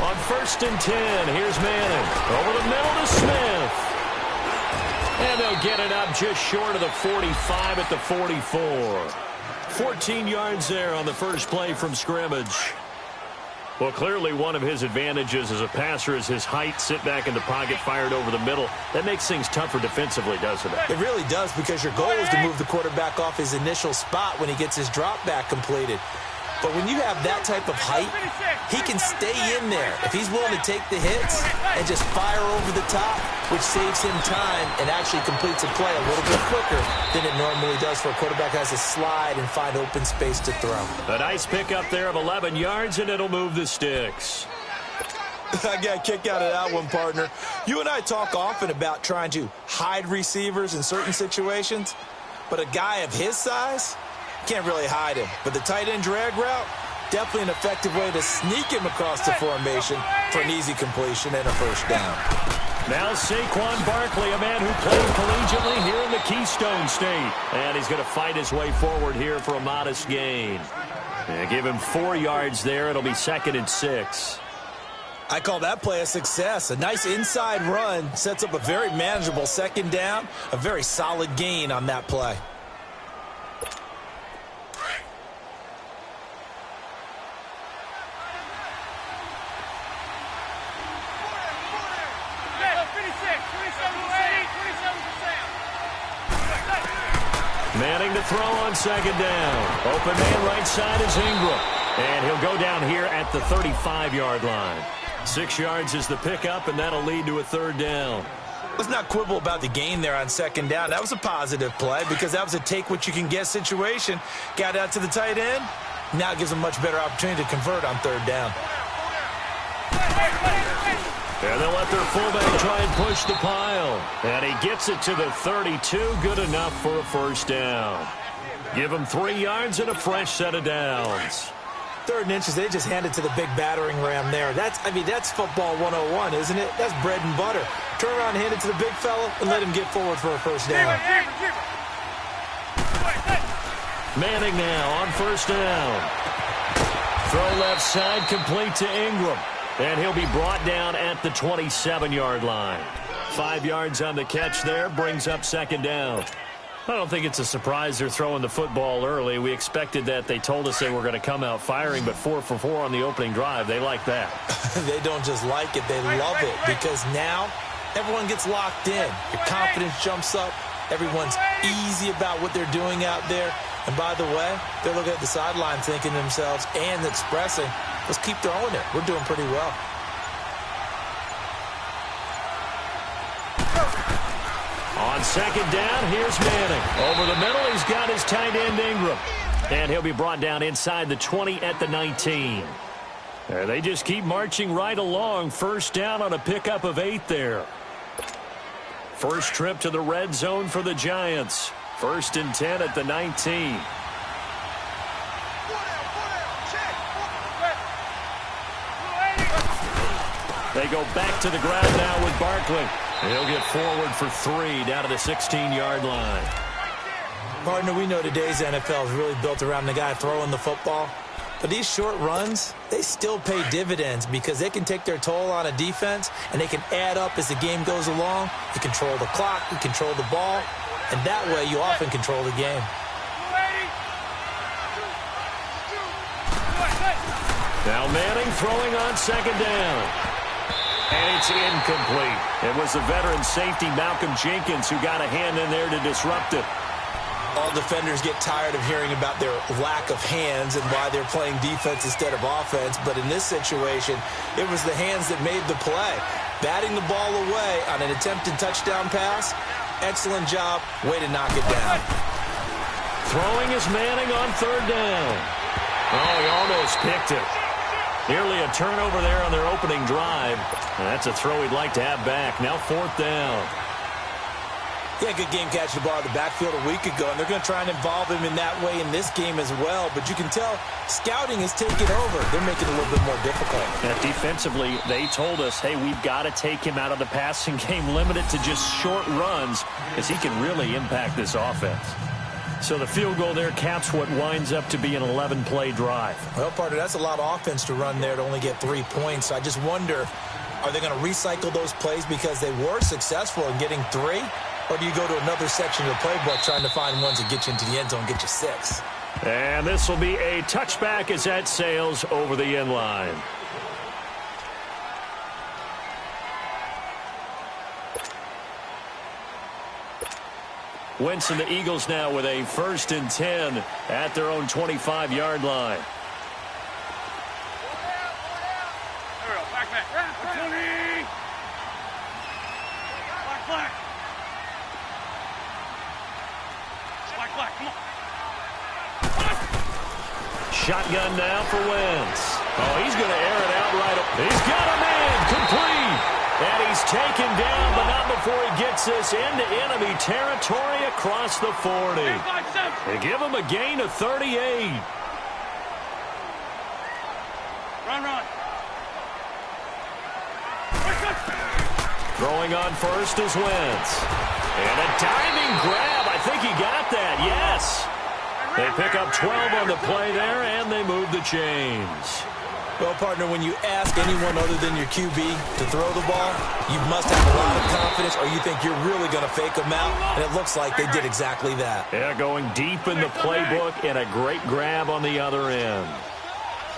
On 1st and 10, here's Manning. Over the middle to Smith. And they'll get it up just short of the 45 at the 44. 14 yards there on the first play from scrimmage. Well, clearly one of his advantages as a passer is his height. Sit back in the pocket, fired over the middle. That makes things tougher defensively, doesn't it? It really does, because your goal is to move the quarterback off his initial spot when he gets his drop back completed. But when you have that type of height, he can stay in there if he's willing to take the hits and just fire over the top, which saves him time and actually completes a play a little bit quicker than it normally does for a quarterback who has to slide and find open space to throw. A nice pickup there of 11 yards, and it'll move the sticks. I got a kick out of that one, partner. You and I talk often about trying to hide receivers in certain situations, but a guy of his size can't really hide him. But the tight end drag route, definitely an effective way to sneak him across the formation for an easy completion and a first down. Now Saquon Barkley, a man who played collegiately here in the Keystone State. And he's going to fight his way forward here for a modest gain. Give him 4 yards there. It'll be 2nd and 6. I call that play a success. A nice inside run sets up a very manageable 2nd down. A very solid gain on that play. Manning to throw on 2nd down. Open man right side is Ingram. And he'll go down here at the 35-yard line. 6 yards is the pickup, and that'll lead to a 3rd down. Let's not quibble about the gain there on 2nd down. That was a positive play because that was a take-what-you-can-get situation. Got out to the tight end. Now it gives him a much better opportunity to convert on 3rd down. And they'll let their fullback try and push the pile. And he gets it to the 32. Good enough for a 1st down. Give him 3 yards and a fresh set of downs. 3rd and inches, they just hand it to the big battering ram there. That's football 101, isn't it? That's bread and butter. Turn around and hand it to the big fella and let him get forward for a 1st down. Manning now on 1st down. Throw left side, complete to Ingram. And he'll be brought down at the 27-yard line. 5 yards on the catch there, brings up 2nd down. I don't think it's a surprise they're throwing the football early. We expected that. They told us they were going to come out firing, but 4 for 4 on the opening drive. They like that. They don't just like it, they love it, because now everyone gets locked in. Your confidence jumps up. Everyone's easy about what they're doing out there. And by the way, they're looking at the sideline thinking to themselves and expressing, let's keep throwing it. We're doing pretty well. On 2nd down, here's Manning. Over the middle, he's got his tight end Ingram. And he'll be brought down inside the 20 at the 19. They just keep marching right along. 1st down on a pickup of 8 there. First trip to the red zone for the Giants. 1st and 10 at the 19. They go back to the ground now with Barkley. He'll get forward for 3 down to the 16-yard line. Partner, we know today's NFL is really built around the guy throwing the football. But these short runs, they still pay dividends because they can take their toll on a defense and they can add up as the game goes along. You control the clock, you control the ball, and that way you often control the game. Now Manning throwing on 2nd down. And it's incomplete. It was the veteran safety Malcolm Jenkins who got a hand in there to disrupt it. All defenders get tired of hearing about their lack of hands and why they're playing defense instead of offense. But in this situation, it was the hands that made the play. Batting the ball away on an attempted touchdown pass. Excellent job. Way to knock it down. Throwing is Manning on 3rd down. Oh, he almost picked it. Nearly a turnover there on their opening drive. And that's a throw he'd like to have back. Now 4th down. Yeah, good game catching the ball in the backfield a week ago, and they're going to try and involve him in that way in this game as well. But you can tell scouting is taking over. They're making it a little bit more difficult. And defensively, they told us, hey, we've got to take him out of the passing game, limit it to just short runs, because he can really impact this offense. So the field goal there caps what winds up to be an 11-play drive. Well, partner, that's a lot of offense to run there to only get 3 points. I just wonder, are they going to recycle those plays because they were successful in getting 3? Or do you go to another section of the playbook trying to find ones that get you into the end zone and get you 6? And this will be a touchback as that sails over the end line. Wentz and the Eagles now with a 1st and 10 at their own 25-yard line. Shotgun now for Wentz. Oh, he's going to air it out right. He's got a man complete. And he's taken down, but not before he gets this into enemy territory across the 40. They give him a gain of 38. Run. Throwing on first is Wentz. And a diving grab. I think he got that. Yes. They pick up 12 on the play there, and they move the chains. Well, partner, when you ask anyone other than your QB to throw the ball, you must have a lot of confidence or you think you're really going to fake them out, and it looks like they did exactly that. Yeah, going deep in the playbook and a great grab on the other end.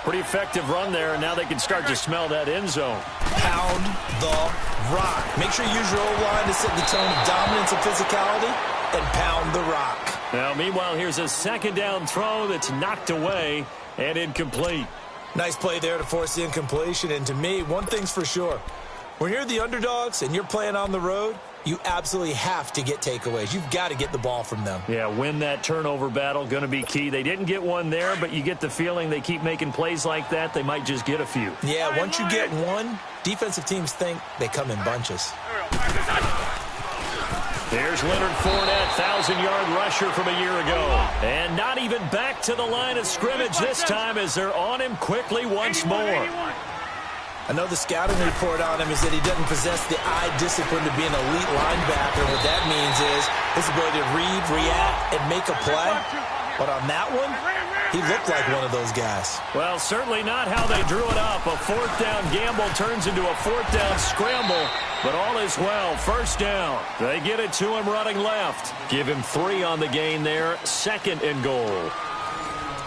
Pretty effective run there, and now they can start to smell that end zone. Pound the rock. Make sure you use your O-line to set the tone of dominance and physicality, and pound the rock. Now, meanwhile, here's a 2nd down throw that's knocked away and incomplete. Nice play there to force the incompletion, and to me, one thing's for sure. When you're the underdogs and you're playing on the road, you absolutely have to get takeaways. You've got to get the ball from them. Yeah, win that turnover battle, going to be key. They didn't get one there, but you get the feeling they keep making plays like that, they might just get a few. Yeah, once you get one, defensive teams think they come in bunches. There's Leonard Fournette, 1,000-yard rusher from a year ago. And not even back to the line of scrimmage this time as they're on him quickly once more. I know the scouting report on him is that he doesn't possess the eye discipline to be an elite linebacker. What that means is his ability to read, react, and make a play. But on that one, he looked like one of those guys. Well, certainly not how they drew it up. A 4th down gamble turns into a 4th down scramble. But all is well. 1st down. They get it to him running left. Give him 3 on the gain there. 2nd and goal.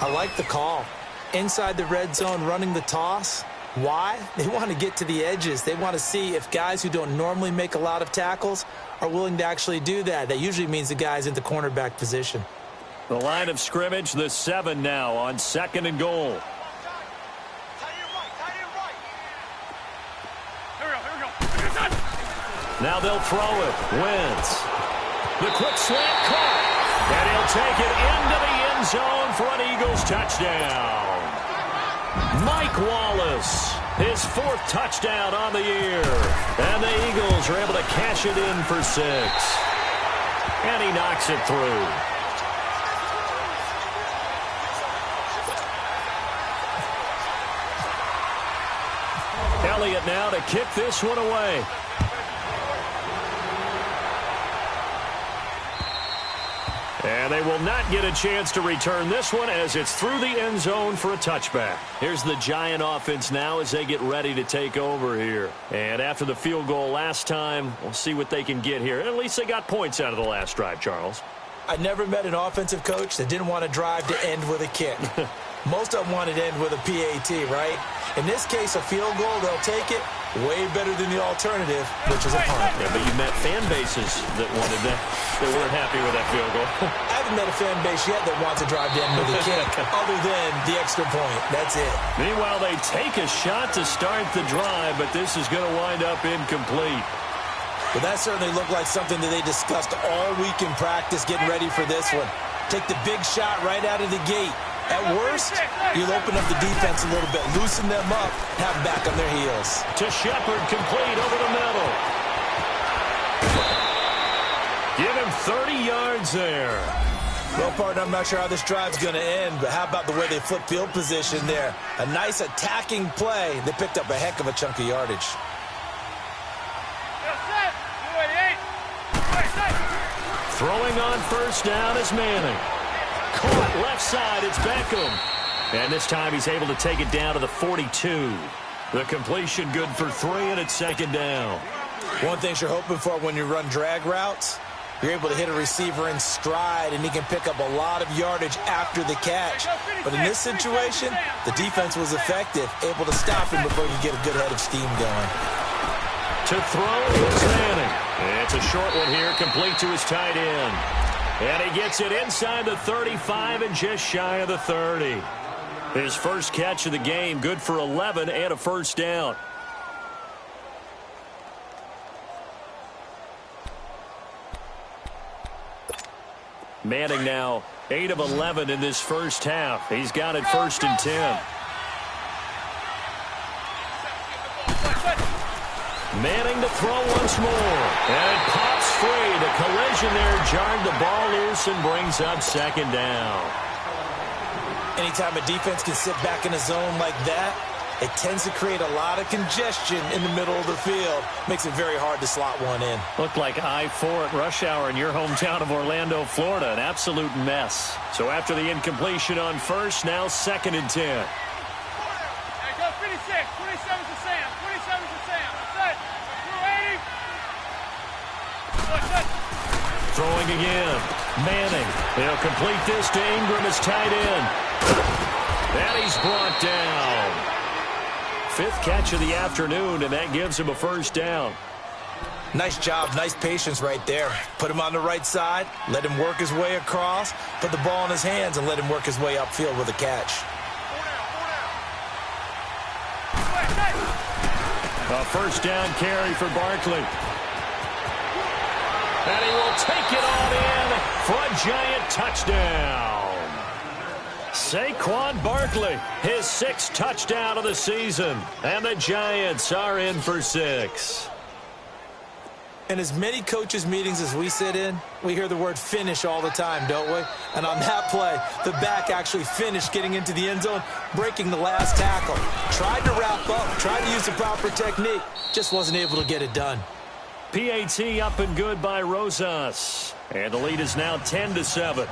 I like the call. Inside the red zone running the toss. Why? They want to get to the edges. They want to see if guys who don't normally make a lot of tackles are willing to actually do that. That usually means the guy's in the cornerback position. The line of scrimmage, the 7 now on 2nd and goal. Now they'll throw it. Wentz. The quick slant caught. And he'll take it into the end zone for an Eagles touchdown. Mike Wallace, his 4th touchdown on the year. And the Eagles are able to cash it in for 6. And he knocks it through. Elliott now to kick this one away. And they will not get a chance to return this one as it's through the end zone for a touchback. Here's the Giant offense now as they get ready to take over here. And after the field goal last time, we'll see what they can get here. At least they got points out of the last drive, Charles. I never met an offensive coach that didn't want to drive to end with a kick. Most of them wanted to end with a PAT, right? In this case, a field goal, they'll take it. Way better than the alternative, which is a punt. Yeah, but you met fan bases that wanted that. They weren't happy with that field goal. I haven't met a fan base yet that wants to drive to end with a kick, other than the extra point. That's it. Meanwhile, they take a shot to start the drive, but this is going to wind up incomplete. But that certainly looked like something that they discussed all week in practice, getting ready for this one. Take the big shot right out of the gate. At worst, you'll open up the defense a little bit, loosen them up, have them back on their heels. To Shepard, complete over the middle. Give him 30 yards there. Well, partner, I'm not sure how this drive's going to end, but how about the way they flip field position there? A nice attacking play. They picked up a heck of a chunk of yardage. Throwing on 1st down is Manning. caught left side. It's Beckham. And this time he's able to take it down to the 42. The completion good for 3, and it's second down. One thing you're hoping for when you run drag routes, you're able to hit a receiver in stride, and he can pick up a lot of yardage after the catch. But in this situation, the defense was effective, able to stop him before he could get a good head of steam going. To throw is Manning. It's a short one here, complete to his tight end. And he gets it inside the 35 and just shy of the 30. His first catch of the game, good for 11 and a first down. Manning now 8 of 11 in this first half. He's got it 1st and 10. Manning to throw once more. And it pops free. The collision there jarred the ball loose and brings up second down. Anytime a defense can sit back in a zone like that, it tends to create a lot of congestion in the middle of the field. Makes it very hard to slot one in. Looked like I-4 at rush hour in your hometown of Orlando, Florida. An absolute mess. So after the incompletion on first, now 2nd and 10. Hey, go 56. 27 to Sam. 27 to Sam. That's it. Through 80. Throwing again. Manning. He'll complete this to Ingram as tight end. And he's brought down. 5th catch of the afternoon, and that gives him a first down. Nice job, nice patience right there. Put him on the right side, let him work his way across, put the ball in his hands, and let him work his way upfield with a catch. A first down carry for Barkley. And he will take it on in for a giant touchdown. Saquon Barkley, his 6th touchdown of the season. And the Giants are in for 6. In as many coaches' meetings as we sit in, we hear the word finish all the time, don't we? And on that play, the back actually finished getting into the end zone, breaking the last tackle. Tried to wrap up, tried to use the proper technique, just wasn't able to get it done. PAT up and good by Rosas. And the lead is now 10-7.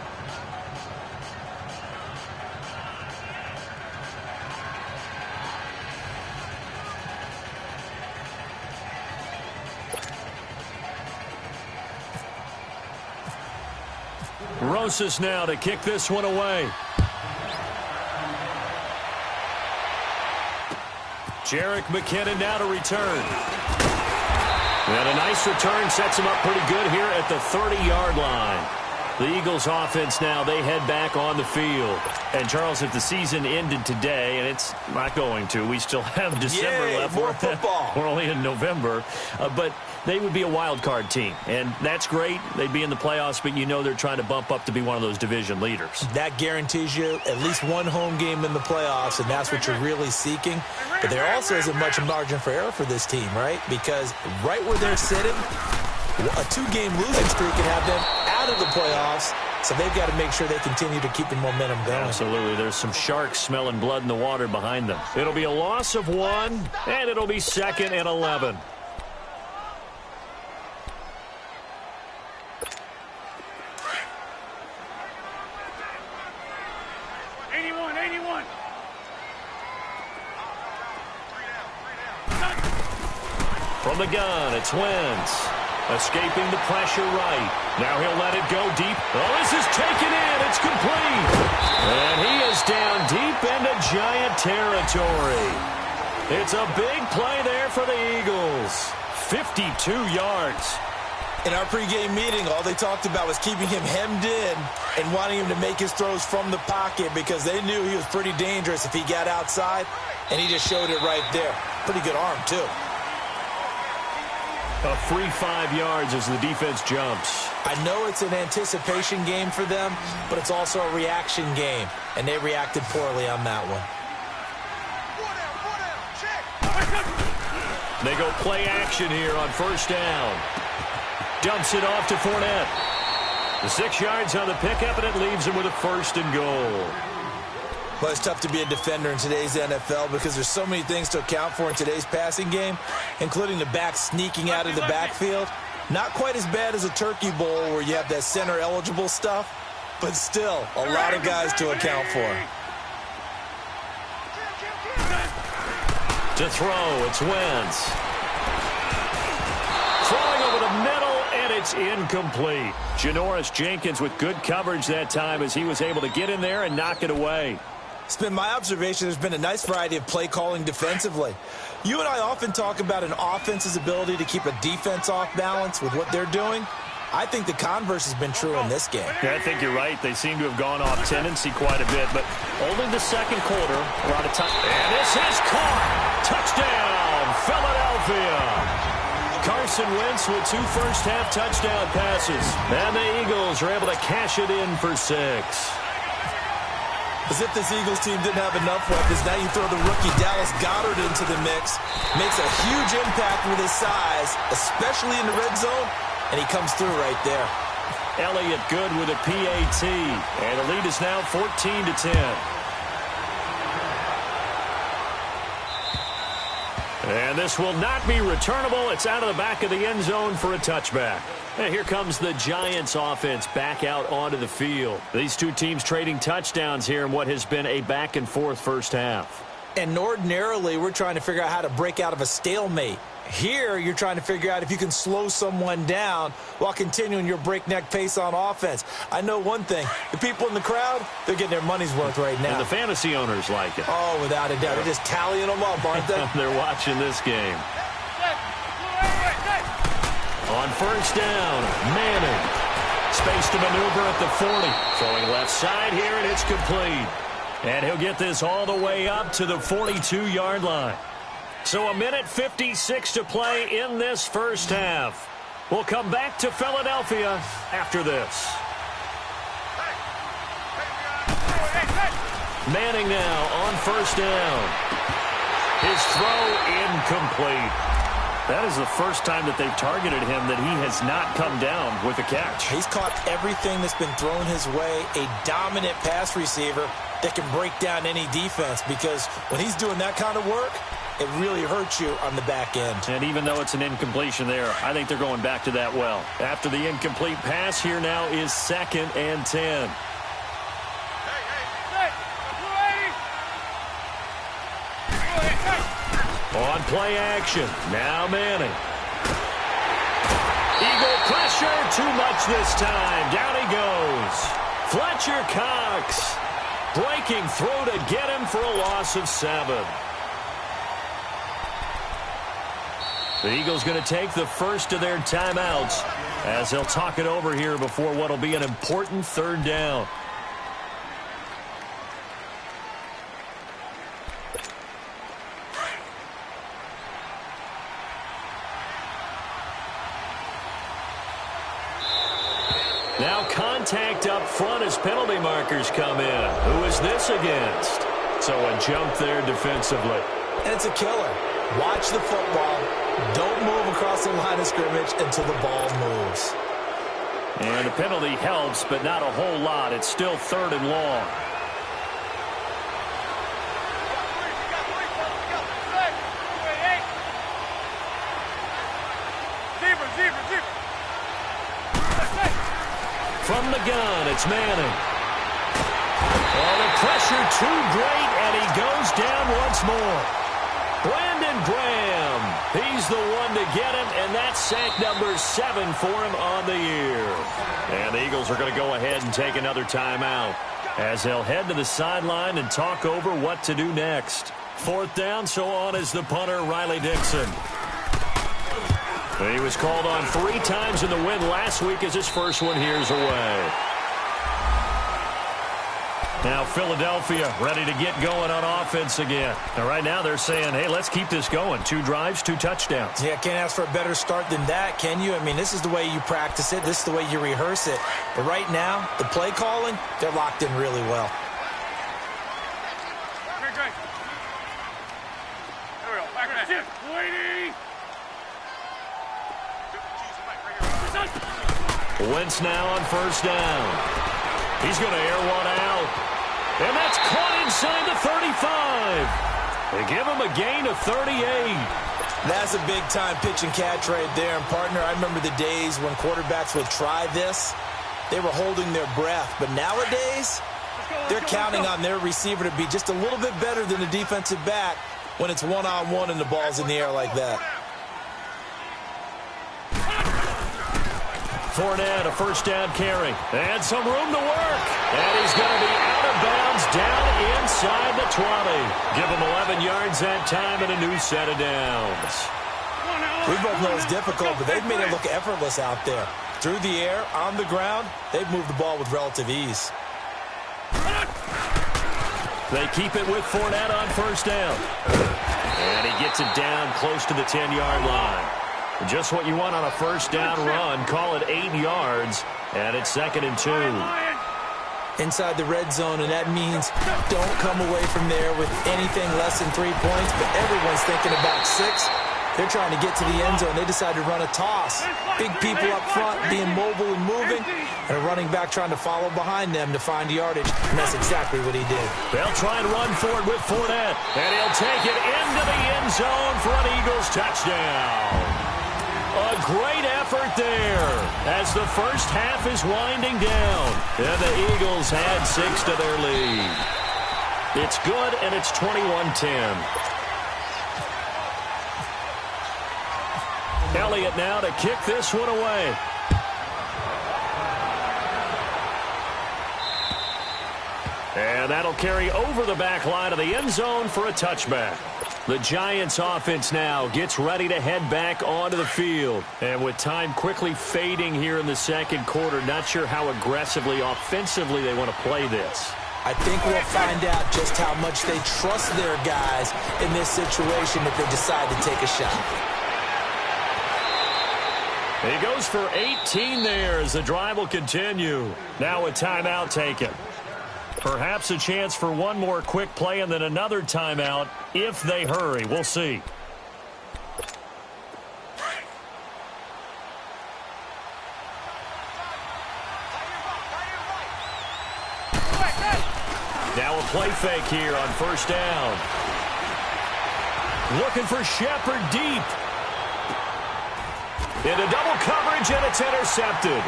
Rosas now to kick this one away. Jerick McKinnon now to return. And a nice return sets him up pretty good here at the 30-yard line. The Eagles offense now, they head back on the field. And Charles, if the season ended today, and it's not going to, we still have December left. More football. We're only in November. But they would be a wild card team. And that's great. They'd be in the playoffs, but you know they're trying to bump up to be one of those division leaders. That guarantees you at least one home game in the playoffs, and that's what you're really seeking. But there also isn't much margin for error for this team, right? Because right where they're sitting, a 2-game losing streak can have them out of the playoffs, so they've got to make sure they continue to keep the momentum going. Absolutely. There's some sharks smelling blood in the water behind them. It'll be a loss of 1, and it'll be 2nd and 11. From the gun, it's Wentz. Escaping the pressure right. Now he'll let it go deep. Oh, this is taken in. It's complete. And he is down deep into Giant territory. It's a big play there for the Eagles. 52 yards. In our pregame meeting, all they talked about was keeping him hemmed in and wanting him to make his throws from the pocket because they knew he was pretty dangerous if he got outside, and he just showed it right there. Pretty good arm, too. A free 5 yards as the defense jumps. I know it's an anticipation game for them, but it's also a reaction game, and they reacted poorly on that one. They go play action here on first down. Dumps it off to Fournette. The 6 yards on the pickup, and it leaves him with a 1st and goal. Well, it's tough to be a defender in today's NFL because there's so many things to account for in today's passing game, including the back sneaking out of the backfield. Not quite as bad as a Turkey Bowl where you have that center-eligible stuff, but still, a lot of guys to account for. To throw, it's Wentz. Throwing over the middle, and it's incomplete. Janoris Jenkins with good coverage that time as he was able to get in there and knock it away. It's been my observation there's been a nice variety of play calling defensively. You and I often talk about an offense's ability to keep a defense off balance with what they're doing. I think the converse has been true in this game. Yeah, I think you're right. They seem to have gone off tendency quite a bit, but only the second quarter, a lot of time. And this is caught. Touchdown, Philadelphia. Carson Wentz with 2 first-half touchdown passes. And the Eagles are able to cash it in for 6. As if this Eagles team didn't have enough weapons, now you throw the rookie Dallas Goedert into the mix. Makes a huge impact with his size, especially in the red zone, and he comes through right there. Elliott good with a PAT, and the lead is now 14-10. And this will not be returnable. It's out of the back of the end zone for a touchback. And here comes the Giants offense back out onto the field. These two teams trading touchdowns here in what has been a back-and-forth first half. And ordinarily, we're trying to figure out how to break out of a stalemate. Here, you're trying to figure out if you can slow someone down while continuing your breakneck pace on offense. I know one thing. The people in the crowd, they're getting their money's worth right now. And the fantasy owners like it. Oh, without a doubt. They're just tallying them up, aren't they? They're watching this game. On first down, Manning. Space to maneuver at the 40. Throwing left side here, and it's complete. And he'll get this all the way up to the 42-yard line. So a minute 56 to play in this first half. We'll come back to Philadelphia after this. Manning now on first down. His throw incomplete. That is the first time that they've targeted him that he has not come down with a catch. He's caught everything that's been thrown his way. A dominant pass receiver that can break down any defense, because when he's doing that kind of work, it really hurts you on the back end. And even though it's an incompletion there, I think they're going back to that well. After the incomplete pass, here now is 2nd and 10. On play action, now Manning. Eagle pressure, too much this time. Down he goes. Fletcher Cox breaking through to get him for a loss of 7. The Eagles going to take the first of their timeouts as they'll talk it over here before what will be an important 3rd down. Now contact up front as penalty markers come in. Who is this against? So a jump there defensively. And it's a killer. Watch the football. Don't move across the line of scrimmage until the ball moves. And the penalty helps, but not a whole lot. It's still 3rd and long. From the gun, it's Manning. Oh, the pressure too great, and he goes down once more. Brandon Graham, he's the one to get him, and that's sack number 7 for him on the year. And the Eagles are going to go ahead and take another timeout as they'll head to the sideline and talk over what to do next. 4th down, so on is the punter, Riley Dixon. He was called on 3 times in the win last week as his first one here's away. Now Philadelphia ready to get going on offense again. And right now they're saying, hey, let's keep this going. 2 drives, 2 touchdowns. Yeah, can't ask for a better start than that, can you? I mean, this is the way you practice it. This is the way you rehearse it. But right now, the play calling, they're locked in really well. Wentz now on first down. He's going to air one out. And that's caught inside the 35. They give him a gain of 38. That's a big-time pitch and catch right there. And, partner, I remember the days when quarterbacks would try this. they were holding their breath. But nowadays, they're counting on their receiver to be just a little bit better than the defensive back when it's one-on-one and the ball's in the air like that. Fournette, a first down carry. And some room to work. And he's going to be out of bounds down inside the 20. Give him 11 yards that time and a new set of downs. We both know it's difficult, but they've made it look effortless out there. Through the air, on the ground, they've moved the ball with relative ease. They keep it with Fournette on first down. And he gets it down close to the 10-yard line. Just what you want on a first down run. Call it 8 yards, and it's 2nd and 2. Inside the red zone, and that means don't come away from there with anything less than 3 points, but everyone's thinking about 6. They're trying to get to the end zone. They decide to run a toss. Big people up front being mobile and moving, and a running back trying to follow behind them to find yardage, and that's exactly what he did. They'll try and run for it with Fournette, and he'll take it into the end zone for an Eagles touchdown. A great effort there as the first half is winding down. And the Eagles add 6 to their lead. It's good, and it's 21-10. Elliott now to kick this one away. And that'll carry over the back line of the end zone for a touchback. The Giants offense now gets ready to head back onto the field. And with time quickly fading here in the second quarter, not sure how aggressively, offensively they want to play this. I think we'll find out just how much they trust their guys in this situation if they decide to take a shot. He goes for 18 there as the drive will continue. Now a timeout taken. Perhaps a chance for one more quick play and then another timeout if they hurry. We'll see. Now a play fake here on first down. Looking for Shepard deep. Into double coverage, and it's intercepted.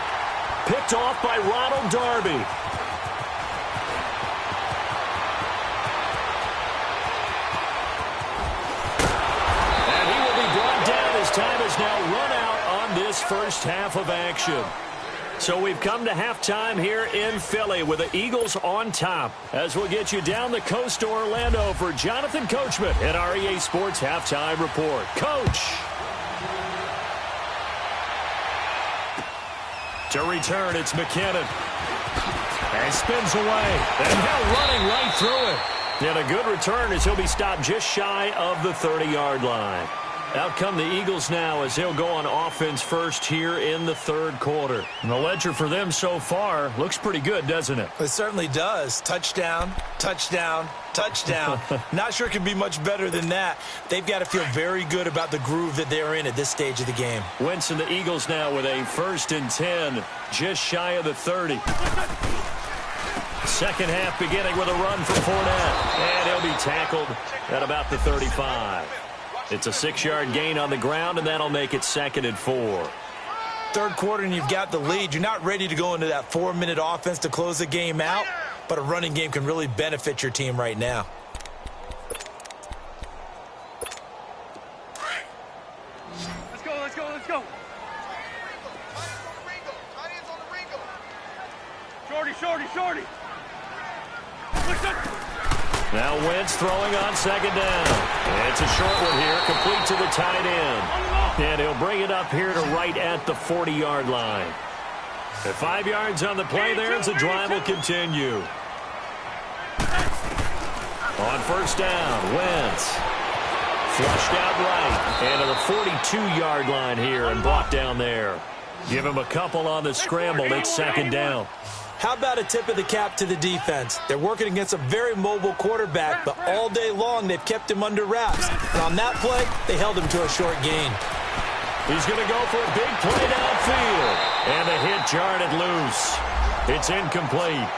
Picked off by Ronald Darby. Time has now run out on this first half of action. So we've come to halftime here in Philly with the Eagles on top. As we'll get you down the coast to Orlando for Jonathan Coachman at our EA Sports Halftime Report. Coach. To return, it's McKinnon. And spins away. And now running right through it. And a good return as he'll be stopped just shy of the 30-yard line. Out come the Eagles now as they'll go on offense first here in the third quarter. And the ledger for them so far looks pretty good, doesn't it? It certainly does. Touchdown, touchdown, touchdown. Not sure it can be much better than that. They've got to feel very good about the groove that they're in at this stage of the game. Wentz and the Eagles now with a 1st and 10, just shy of the 30. Second half beginning with a run for Fournette. And he'll be tackled at about the 35. It's a 6-yard gain on the ground, and that'll make it 2nd and 4. Third quarter, and you've got the lead. You're not ready to go into that 4-minute offense to close the game out, but a running game can really benefit your team right now. Let's go, let's go, let's go. Shorty, shorty, shorty. Now Wentz throwing on second down. And it's a short one here, complete to the tight end. And he'll bring it up here to right at the 40-yard line. At 5 yards on the play there as the drive will continue. On first down, Wentz. Flushed out right. And to the 42-yard line here and brought down there. Give him a couple on the scramble. It's second down. How about a tip of the cap to the defense? They're working against a very mobile quarterback, but all day long they've kept him under wraps. And on that play, they held him to a short gain. He's going to go for a big play downfield. And the hit jarred it loose. It's incomplete.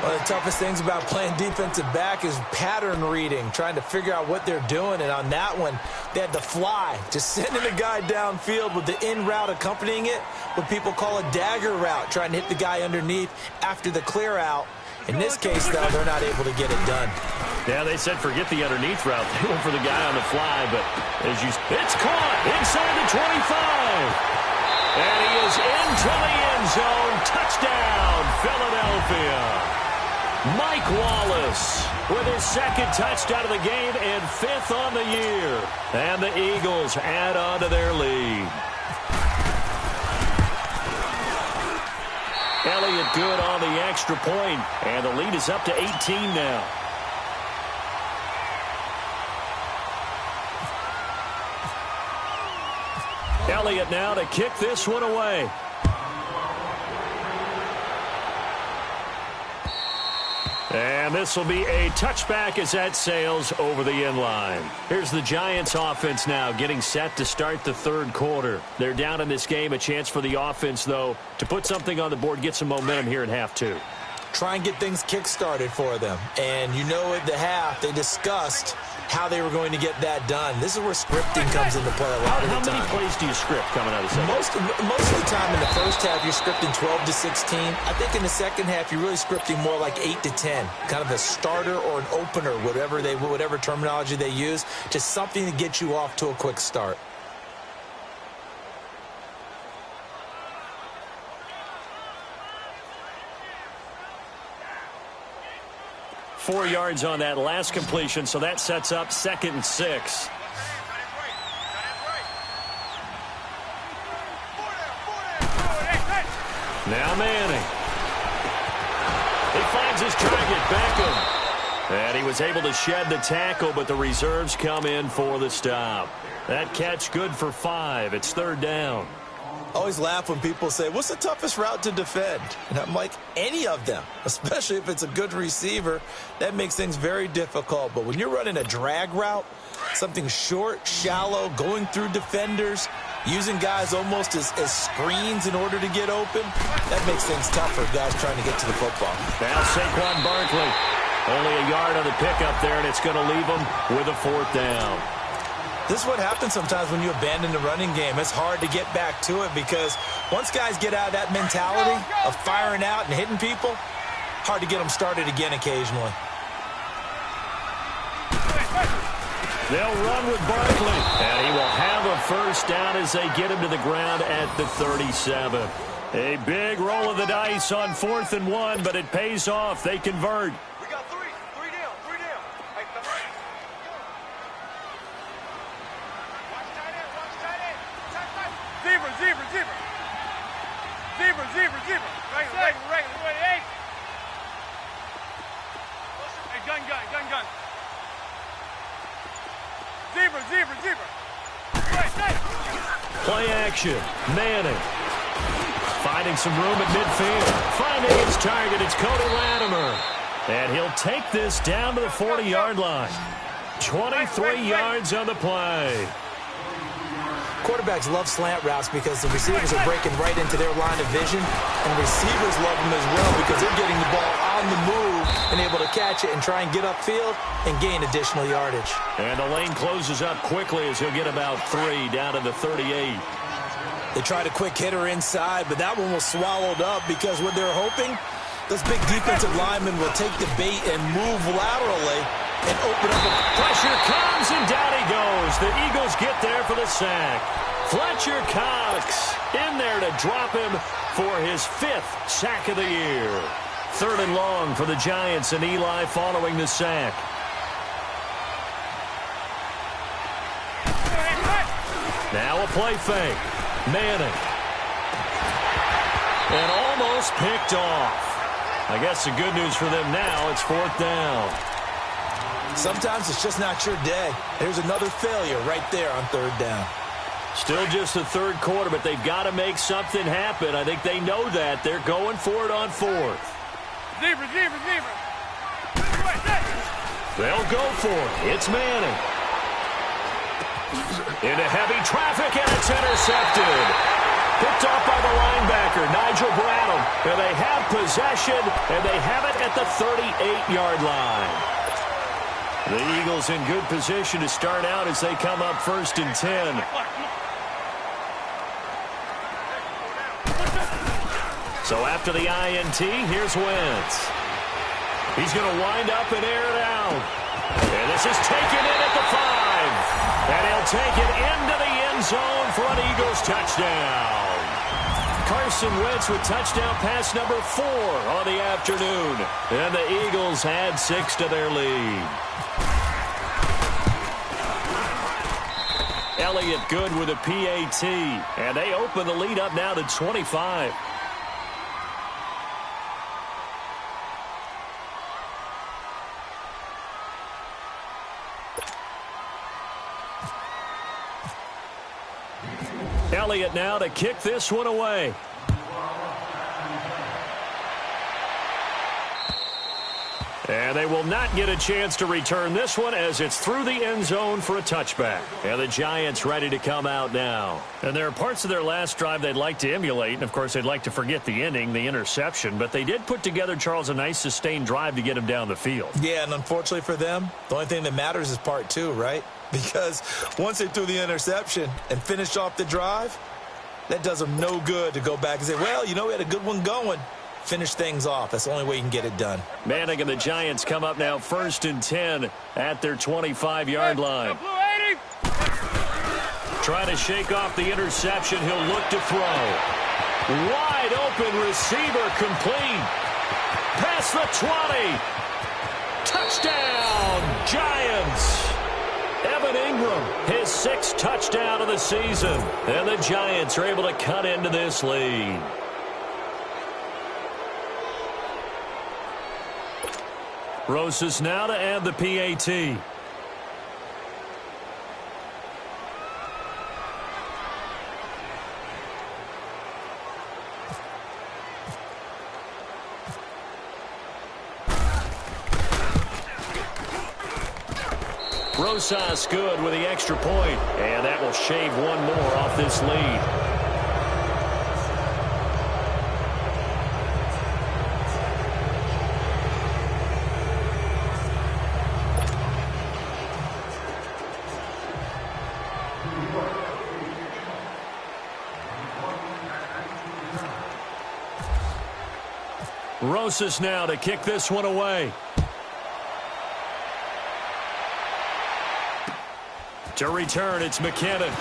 One of the toughest things about playing defensive back is pattern reading, trying to figure out what they're doing. And on that one, they had the fly, just sending a guy downfield with the in route accompanying it, what people call a dagger route, trying to hit the guy underneath after the clear out. In this case, though, they're not able to get it done. Yeah, they said forget the underneath route. They went for the guy on the fly, but it's caught inside the 25. And he is into the end zone. Touchdown, Philadelphia. Mike Wallace with his second touchdown of the game and 5th on the year. And the Eagles add on to their lead. Elliott good on the extra point, and the lead is up to 18 now. Elliott now to kick this one away. And this will be a touchback as that sails over the end line. Here's the Giants offense now getting set to start the third quarter. They're down in this game. A chance for the offense, though, to put something on the board, get some momentum here in half two. Try and get things kick-started for them. And you know at the half, they discussed how they were going to get that done. This is where scripting comes into play a lot of the time. How many plays do you script coming out of the second? Most of the time in the first half, you're scripting 12 to 16. I think in the second half, you're really scripting more like 8 to 10. Kind of a starter or an opener, whatever terminology they use. Just something to get you off to a quick start. Four yards on that last completion, so that sets up 2nd and 6. Now Manning. He finds his target, Beckham. And he was able to shed the tackle, but the reserves come in for the stop. That catch good for 5. It's 3rd down. I always laugh when people say, what's the toughest route to defend? And I'm like, any of them, especially if it's a good receiver. That makes things very difficult. But when you're running a drag route, something short, shallow, going through defenders, using guys almost as screens in order to get open, that makes things tough for guys trying to get to the football. Now Saquon Barkley, only a yard on the pickup there, and it's going to leave him with a 4th down. This is what happens sometimes when you abandon the running game. It's hard to get back to it because once guys get out of that mentality of firing out and hitting people, hard to get them started again occasionally. They'll run with Barkley, and he will have a 1st down as they get him to the ground at the 37. A big roll of the dice on 4th and 1, but it pays off. They convert. Zebra. Regular. 28. Hey, gun. Zebra. Play action. Manning. Finding some room at midfield. Finding his target. It's Cody Latimer. And he'll take this down to the 40-yard line. 23 yards on the play. Quarterbacks love slant routes because the receivers are breaking right into their line of vision, and receivers love them as well because they're getting the ball on the move and able to catch it and try and get upfield and gain additional yardage. And the lane closes up quickly as he'll get about 3 down to the 38. They tried a quick hitter inside, but that one was swallowed up because what they're hoping, those big defensive linemen will take the bait and move laterally and open up. Pressure comes, and down he goes. The Eagles get there for the sack. Fletcher Cox in there to drop him for his 5th sack of the year. 3rd and long for the Giants, and Eli following the sack. Now a play fake. Manning. And almost picked off. I guess the good news for them now, it's 4th down. Sometimes it's just not your day. There's another failure right there on 3rd down. Still just the 3rd quarter, but they've got to make something happen. I think they know that. They're going for it on 4th. Zebra. They'll go for it. It's Manning. Into heavy traffic, and it's intercepted. Picked off by the linebacker, Nigel Bradham. And they have possession, and they have it at the 38-yard line. The Eagles in good position to start out as they come up 1st and 10. So after the INT, here's Wentz. He's going to wind up and air it out. And this is taken in at the 5. And he'll take it into the end zone for an Eagles touchdown. Carson Wentz with touchdown pass number 4 on the afternoon. And the Eagles add 6 to their lead. Elliott good with a PAT. And they open the lead up now to 25. Elliott now to kick this one away. And they will not get a chance to return this one as it's through the end zone for a touchback. And the Giants ready to come out now. And there are parts of their last drive they'd like to emulate. And, of course, they'd like to forget the ending, the interception. But they did put together, Charles, a nice sustained drive to get him down the field. Yeah, and unfortunately for them, the only thing that matters is part 2, right? Because once they threw the interception and finished off the drive, that does them no good to go back and say, well, you know, we had a good one going. Finish things off. That's the only way you can get it done. Manning and the Giants come up now 1st and 10 at their 25-yard line. Trying to shake off the interception. He'll look to throw. Wide open receiver complete. Past the 20. Touchdown, Giants. Evan Ingram, his 6th touchdown of the season. And the Giants are able to cut into this lead. Rosas now to add the PAT. Rosas good with the extra point, and that will shave one more off this lead. Rosas now to kick this one away. To return, it's McKinnon.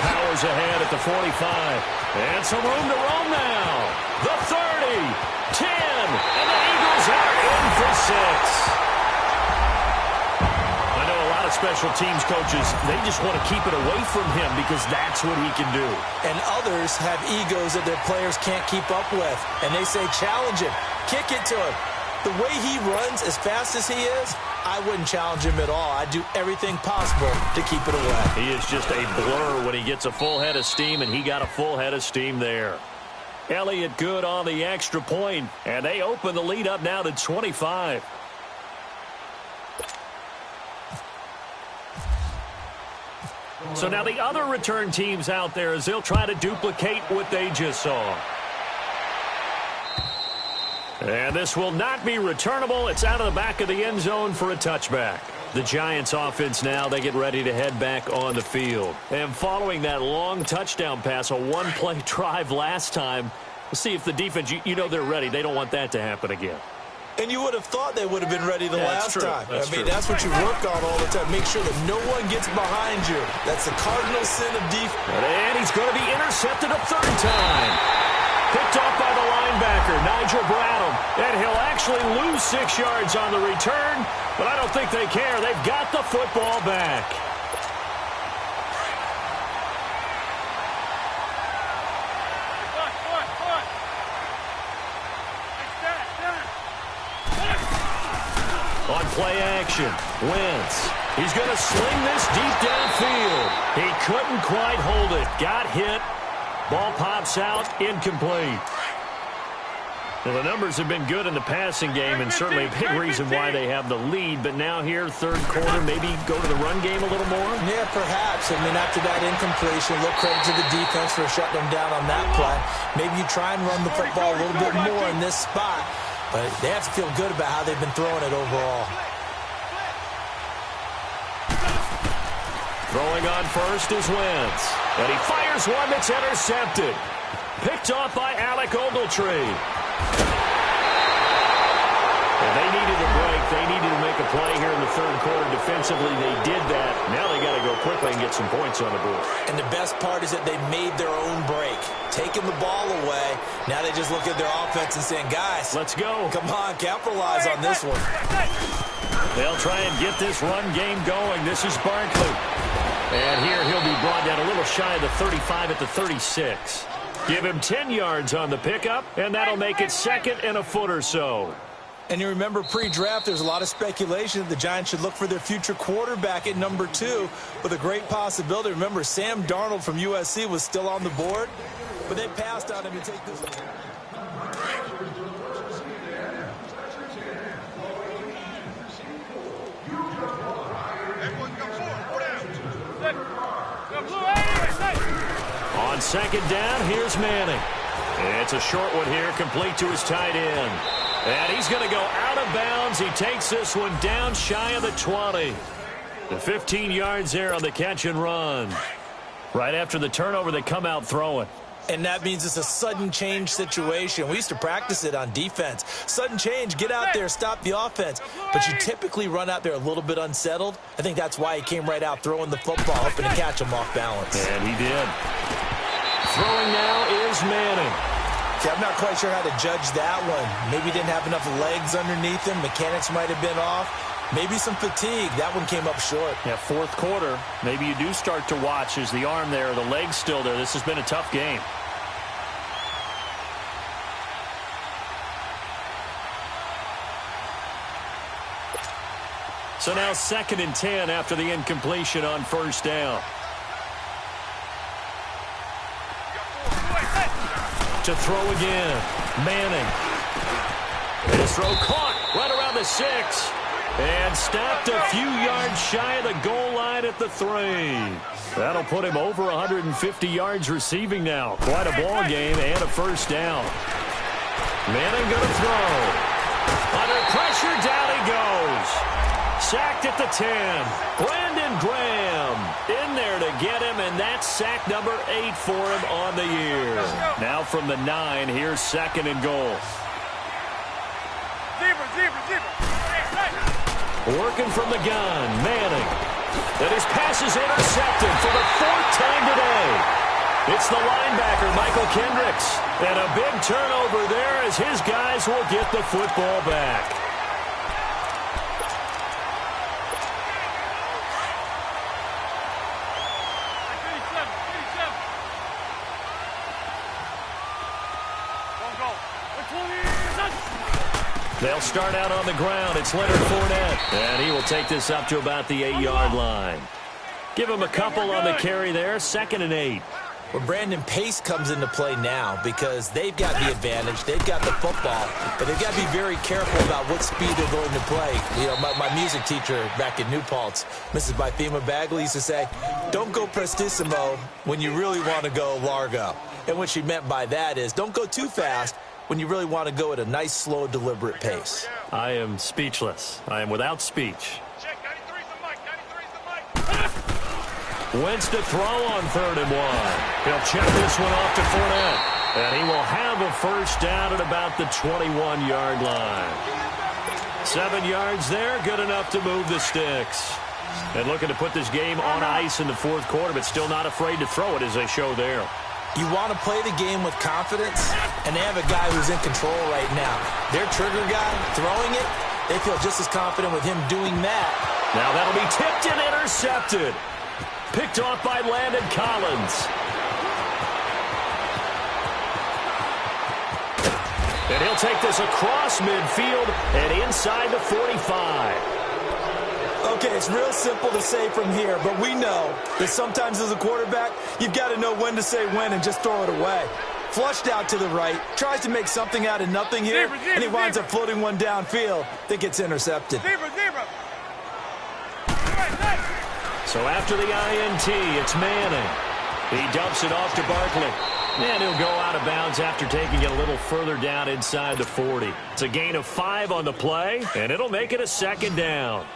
Powers ahead at the 45. And some room to roam now. The 30, 10, and the Eagles are in for 6. I know a lot of special teams coaches, they just want to keep it away from him because that's what he can do. And others have egos that their players can't keep up with. And they say, challenge him. Kick it to him. The way he runs as fast as he is, I wouldn't challenge him at all. I'd do everything possible to keep it away. He is just a blur when he gets a full head of steam, and he got a full head of steam there. Elliott good on the extra point, and they open the lead up now to 25. So now the other return teams out there as they'll try to duplicate what they just saw. And this will not be returnable. It's out of the back of the end zone for a touchback. The Giants offense now, they get ready to head back on the field. And following that long touchdown pass, a one-play drive last time, we'll see if the defense, you know they're ready. They don't want that to happen again. And you would have thought they would have been ready the last time. That's what you work on all the time. Make sure that no one gets behind you. That's the cardinal sin of defense. And he's going to be intercepted a 3rd time. Picked off by the linebacker, Nigel Bradham. And he'll actually lose 6 yards on the return, but I don't think they care. They've got the football back. On play action, Wentz. He's going to sling this deep downfield. He couldn't quite hold it. Got hit. Ball pops out, incomplete. Well, the numbers have been good in the passing game and certainly a big reason why they have the lead. But now here, third quarter, maybe go to the run game a little more? Yeah, perhaps. I mean, after that incompletion, a little credit to the defense for shutting them down on that play. Maybe you try and run the football a little bit more in this spot. But they have to feel good about how they've been throwing it overall. Throwing on first is Wentz. And he fires one that's intercepted. Picked off by Alec Ogletree. And they needed a break. They needed to make a play here in the third quarter. Defensively, they did that. Now they got to go quickly and get some points on the board. And the best part is that they made their own break. Taking the ball away. Now they just look at their offense and saying, guys, let's go. Come on, capitalize on this one. They'll try and get this run game going. This is Barkley. And here he'll be brought down a little shy of the 35 at the 36. Give him 10 yards on the pickup, and that'll make it second and a foot or so. And you remember pre-draft, there's a lot of speculation that the Giants should look for their future quarterback at number 2 with a great possibility. Remember, Sam Darnold from USC was still on the board, but they passed on him to take this. On second down, here's Manning. It's a short one here, complete to his tight end. And he's going to go out of bounds. He takes this one down shy of the 20. The 15 yards there on the catch and run. Right after the turnover, they come out throwing. And that means it's a sudden change situation. We used to practice it on defense. Sudden change, get out there, stop the offense. But you typically run out there a little bit unsettled. I think that's why he came right out throwing the football, hoping to catch him off balance. And he did. Throwing now is Manning. See, I'm not quite sure how to judge that one. Maybe he didn't have enough legs underneath him. Mechanics might have been off. Maybe some fatigue. That one came up short. Yeah, fourth quarter. Maybe you do start to watch as the arm there, the leg's still there. This has been a tough game. So now 2nd and 10 after the incompletion on first down. To throw again. Manning. His throw caught right around the 6. And stopped a few yards shy of the goal line at the 3. That'll put him over 150 yards receiving now. Quite a ball game and a first down. Manning going to throw. Under pressure, down he goes. Sacked at the 10. Brandon Graham in there to get him, and that's sack number 8 for him on the year. Now from the 9, here's 2nd and goal. Zebra. Working from the gun, Manning. And his pass is intercepted for the 4th time today. It's the linebacker, Michael Kendricks. And a big turnover there as his guys will get the football back. They'll start out on the ground. It's Leonard Fournette. And he will take this up to about the 8-yard line. Give him a couple on the carry there. 2nd and 8. Well, Brandon, pace comes into play now because they've got the advantage. They've got the football, but they've got to be very careful about what speed they're going to play. You know, my music teacher back in New Paltz, Mrs. Bythema Bagley, used to say, don't go prestissimo when you really want to go largo. And what she meant by that is don't go too fast when you really want to go at a nice, slow, deliberate pace. I am speechless. I am without speech. Wentz to throw on 3rd and 1. He'll check this one off to Fournette. And he will have a first down at about the 21-yard line. 7 yards there, good enough to move the sticks. And looking to put this game on ice in the 4th quarter, but still not afraid to throw it as they show there. You want to play the game with confidence, and they have a guy who's in control right now. Their trigger guy throwing it, they feel just as confident with him doing that. Now that'll be tipped and intercepted. Picked off by Landon Collins. And he'll take this across midfield and inside the 45. Okay, it's real simple to say from here, but we know that sometimes as a quarterback, you've got to know when to say when and just throw it away. Flushed out to the right, tries to make something out of nothing here, and he winds up floating one downfield that gets intercepted. So after the INT, it's Manning. He dumps it off to Barkley. And he'll go out of bounds after taking it a little further down inside the 40. It's a gain of 5 on the play, and it'll make it a 2nd down.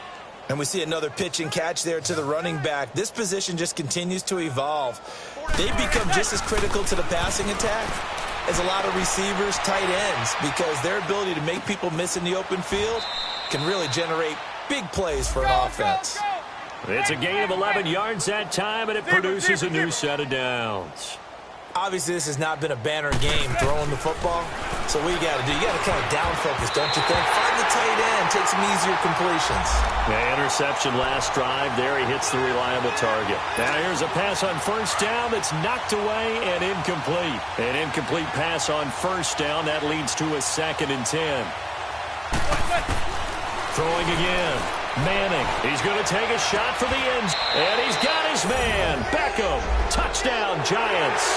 And we see another pitch and catch there to the running back. This position just continues to evolve. They've become just as critical to the passing attack as a lot of receivers, tight ends, because their ability to make people miss in the open field can really generate big plays for an offense. It's a gain of 11 yards that time, and it produces a new set of downs. Obviously, this has not been a banner game throwing the football. So what you got to do, you got to kind of down focus, don't you think? Find the tight end, take some easier completions. The interception last drive. There he hits the reliable target. Now here's a pass on 1st down that's knocked away and incomplete. An incomplete pass on 1st down. That leads to a 2nd and 10. Throwing again. Manning. He's going to take a shot for the end. And he's got his man. Beckham. Touchdown, Giants.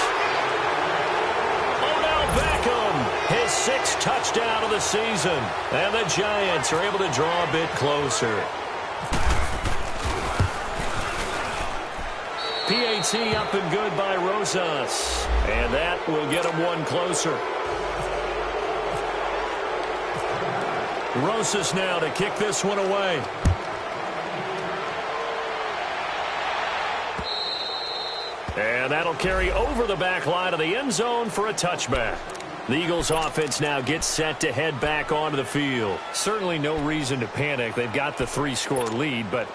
Beckham, his 6th touchdown of the season. And the Giants are able to draw a bit closer. PAT up and good by Rosas. And that will get him 1 closer. Rosas now to kick this one away. And that'll carry over the back line of the end zone for a touchback. The Eagles offense now gets set to head back onto the field. Certainly no reason to panic. They've got the 3-score lead, but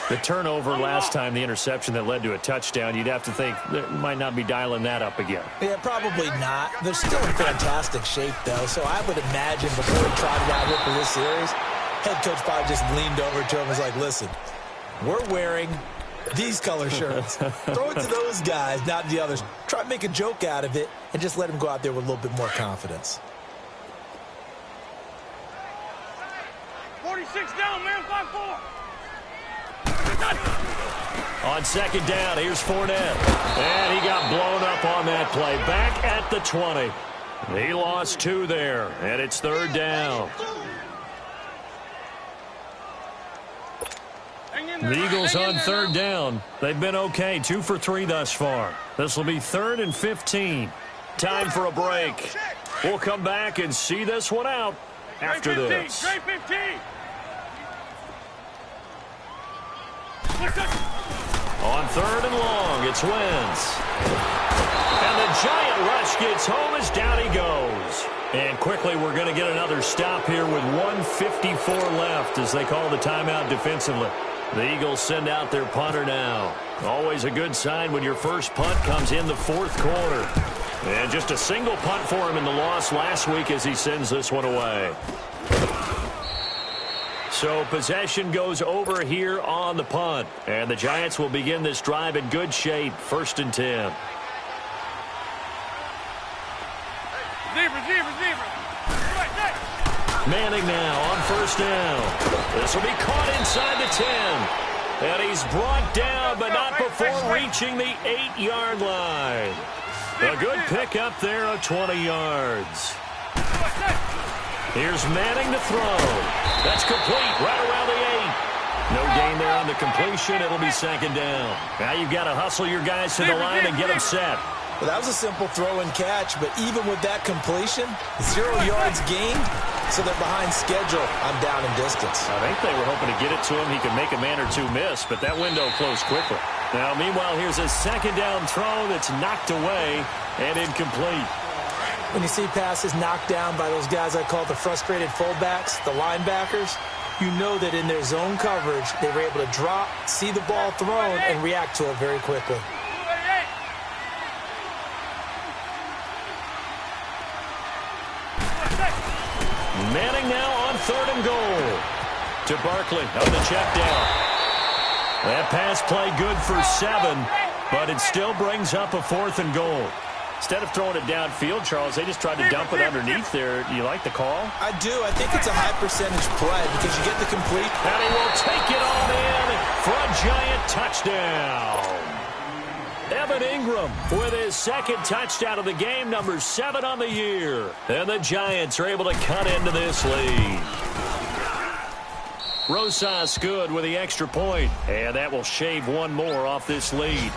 the turnover last time, the interception that led to a touchdown, you'd have to think they might not be dialing that up again. Yeah, probably not. They're still in fantastic shape, though, so I would imagine before he trotted out here for this series, head coach probably just leaned over to him and was like, listen, we're wearing these color shirts. Throw it to those guys, not the others. Try to make a joke out of it and just let them go out there with a little bit more confidence. 46 down, man, 5-4. On 2nd down, here's Fournette. And he got blown up on that play. Back at the 20. He lost 2 there, and it's 3rd down. The Eagles on 3rd down. They've been okay, 2 for 3 thus far. This will be 3rd and 15. Time for a break. We'll come back and see this one out after this. On 3rd and long, it's Wentz. And the giant rush gets home as down he goes. And quickly, we're going to get another stop here with 1:54 left as they call the timeout defensively. The Eagles send out their punter now. Always a good sign when your first punt comes in the 4th quarter. And just a single punt for him in the loss last week as he sends this one away. So possession goes over here on the punt. And the Giants will begin this drive in good shape. 1st and 10. Manning now on 1st down. This will be caught inside the 10. And he's brought down, but not before reaching the 8-yard line. A good pickup there of 20 yards. Here's Manning to throw. That's complete right around the 8. No gain there on the completion. It'll be 2nd down. Now you've got to hustle your guys to the line and get them set. Well, that was a simple throw and catch, but even with that completion, 0 yards gained, so they're behind schedule on down and distance. I think they were hoping to get it to him. He could make a man or 2 miss, but that window closed quickly. Now, meanwhile, here's a 2nd down throw that's knocked away and incomplete. When you see passes knocked down by those guys I call the frustrated fullbacks, the linebackers, you know that in their zone coverage, they were able to drop, see the ball thrown, and react to it very quickly. Manning now on 3rd and goal. To Barkley on the check down. That pass play good for 7, but it still brings up a 4th and goal. Instead of throwing it downfield, Charles, they just tried to dump it underneath there. You like the call? I do. I think it's a high percentage play because you get the complete. And he will take it on in for a Giant touchdown. Evan Ingram with his second touchdown of the game, number 7 on the year. And the Giants are able to cut into this lead. Rosas good with the extra point, and that will shave one more off this lead.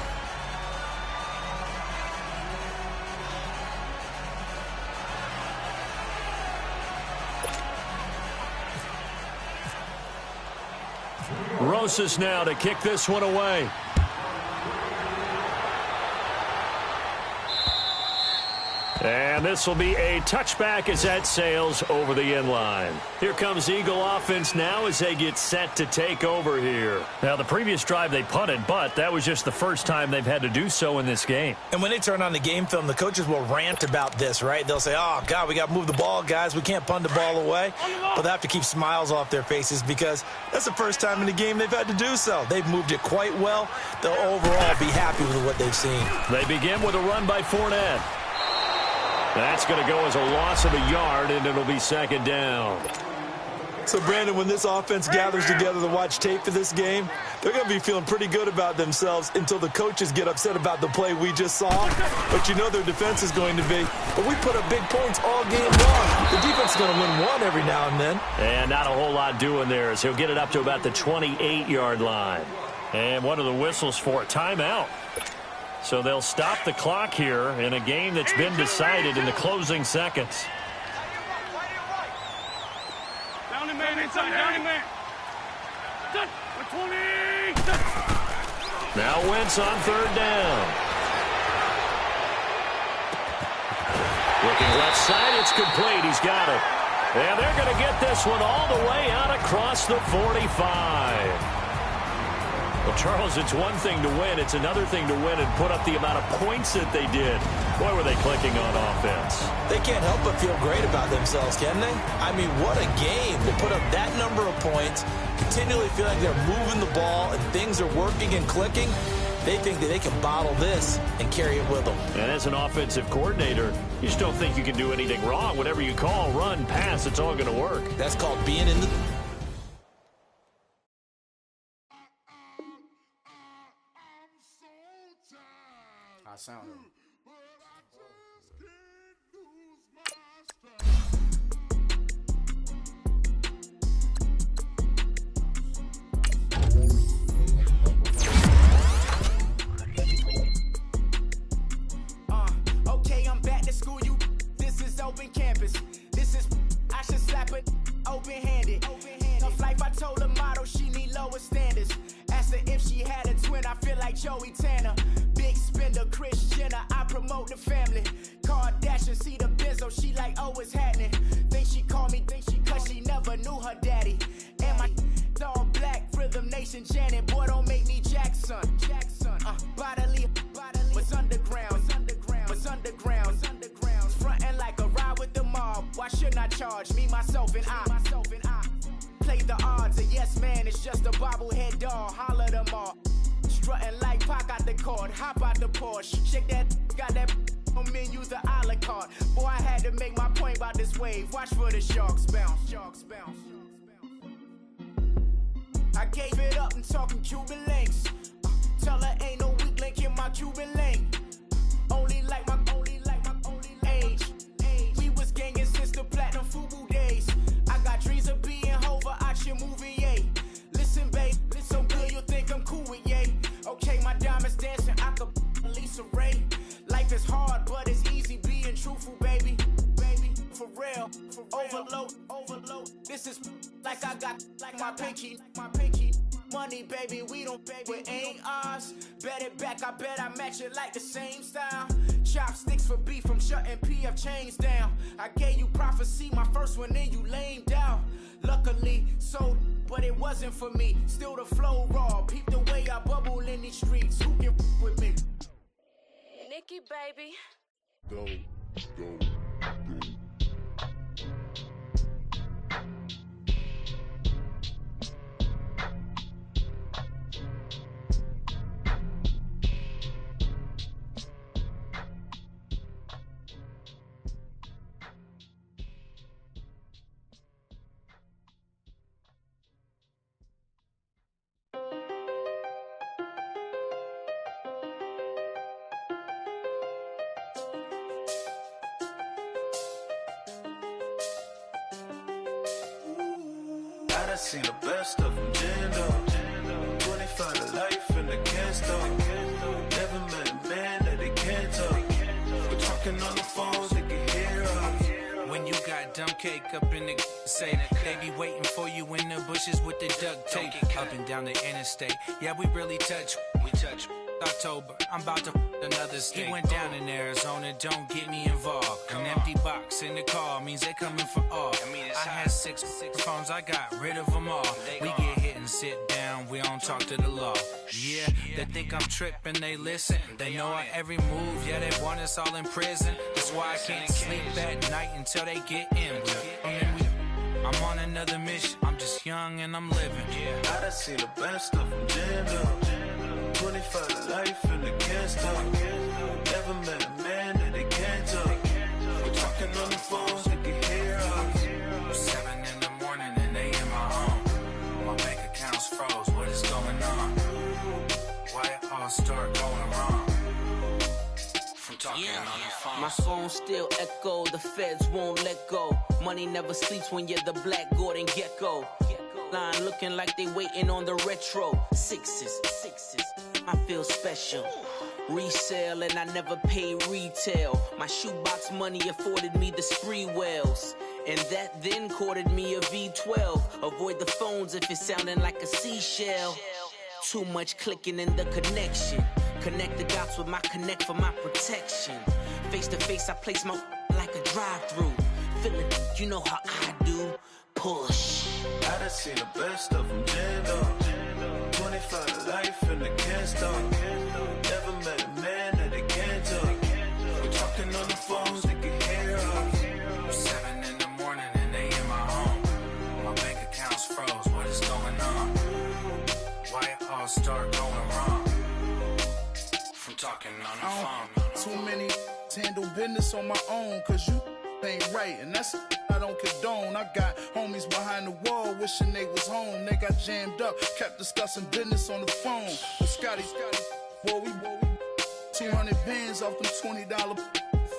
Rosas now to kick this one away. And this will be a touchback as that sails over the end line. Here comes Eagle offense now as they get set to take over here. Now, the previous drive they punted, but that was just the first time they've had to do so in this game. And when they turn on the game film, the coaches will rant about this, right? They'll say, oh, God, we got to move the ball, guys. We can't punt the ball away. But they have to keep smiles off their faces because that's the first time in the game they've had to do so. They've moved it quite well. They'll overall be happy with what they've seen. They begin with a run by Fournette. That's going to go as a loss of a yard, and it'll be second down. So, Brandon, when this offense gathers together to watch tape for this game, they're going to be feeling pretty good about themselves until the coaches get upset about the play we just saw. But you know their defense is going to be. But we put up big points all game long. The defense is going to win one every now and then. And not a whole lot doing there as he'll get it up to about the 28-yard line. And one of the whistles for a timeout. So they'll stop the clock here in a game that's been decided in the closing seconds. Down the man inside, down the man. 20. Now Wentz on third down. Looking left side, it's complete. He's got it. And they're going to get this one all the way out across the 45. Well, Charles, it's one thing to win. It's another thing to win and put up the amount of points that they did. Boy, were they clicking on offense. They can't help but feel great about themselves, can they? I mean, what a game to put up that number of points, continually feel like they're moving the ball and things are working and clicking. They think that they can bottle this and carry it with them. And as an offensive coordinator, you just don't think you can do anything wrong. Whatever you call, run, pass, it's all going to work. That's called being in the... I sound it. Okay, I'm back to school. This is open campus. This is I should slap it open-handed. Tough life, I told her motto she need lower standards. Asked her if she had a twin. I feel like Joey Tanner. Big spender, Kris Jenner, I promote the family. Kardashian, see the Benzo, she like, oh, it's happening. Think she called me, cause she never knew her daddy. And my all black, Rhythm Nation, Janet, boy, don't make me Jackson. Bodily, what's underground, what's underground. Frontin' like a ride with the mob. Why shouldn't I charge me, myself, and I? Play the odds, a yes man, it's just a bobblehead doll. Holler them all. Strutting like Pac out the court, hop out the Porsche, shake that, got that on menus the a la carte. Boy, I had to make my point about this wave. Watch for the sharks bounce, sharks bounce. I gave it up and talking Cuban links. Tell her ain't no weak link in my Cuban lane. Only like my age. We was gangin' since the platinum FUBU days. I got dreams of being Hova out your movie, yay. Listen, babe, so good you'll think I'm cool with yay. Okay, my diamonds dancing, I could Lisa Ray. Life is hard, but it's easy being truthful, baby. For real, overload. This is like I got like my pinky. Money, baby, we don't pay, but ain't ours. Bet it back, I bet I match it like the same style. Chopsticks for beef, from shutting PF chains down. I gave you prophecy, my first one, then you lamed out. Luckily, so, but it wasn't for me. Still the flow raw, peep the way I bubble in these streets. Who can with me? Nikki, baby. Go. done seen the best of them, jammed up. 25 to life and they can't stop. Never met a man that they can't talk. We're talking on the phones, they can hear us. When you got dumb cake up in the say that they be waiting for you in the bushes with the duct tape up and down the interstate. Yeah, we really touch. We touch. October, I'm about to another state. He went down in Arizona, don't get me involved. An empty box in the car means they coming for all. I had six phones, I got rid of them all. We get hit and sit down, we don't talk to the law. Yeah, they think I'm tripping, they listen. They know our every move, yeah, they want us all in prison. That's why I can't sleep at night until they get in. I'm on another mission, I'm just young and I'm living. I done seen the best of them, jammed up. 25 to life and they can't stop. Never met a man that they can't talk. We're talking on the phones, they can hear us. 7 in the morning and they in my home. My bank account's froze, what is going on? Why it all start going wrong? From talking on the phone. My phone still echo, the feds won't let go. Money never sleeps when you're the Black Gordon Gecko. Line looking like they waiting on the retro. Sixes, I feel special. Resale and I never pay retail. My shoebox money afforded me the spree wells. And that then courted me a V12. Avoid the phones if it's sounding like a seashell. Too much clicking in the connection. Connect the dots with my connect for my protection. Face to face, I place my like a drive-through. Feeling, you know how I do. Push. I done seen the best of them, jammed up. 25 to life and they can't stop. Never met a man that they can't talk. We're talking on the phones, they can hear us. 7 in the morning and they in my home. My bank account's froze, what is going on? Why it all start going wrong? From talking on the phone. Too many handle business on my own, cause you ain't right, and that's I don't condone. I got homies behind the wall wishing they was home. They got jammed up, kept discussing business on the phone. But Scotty, boy, we 200 bands off them $20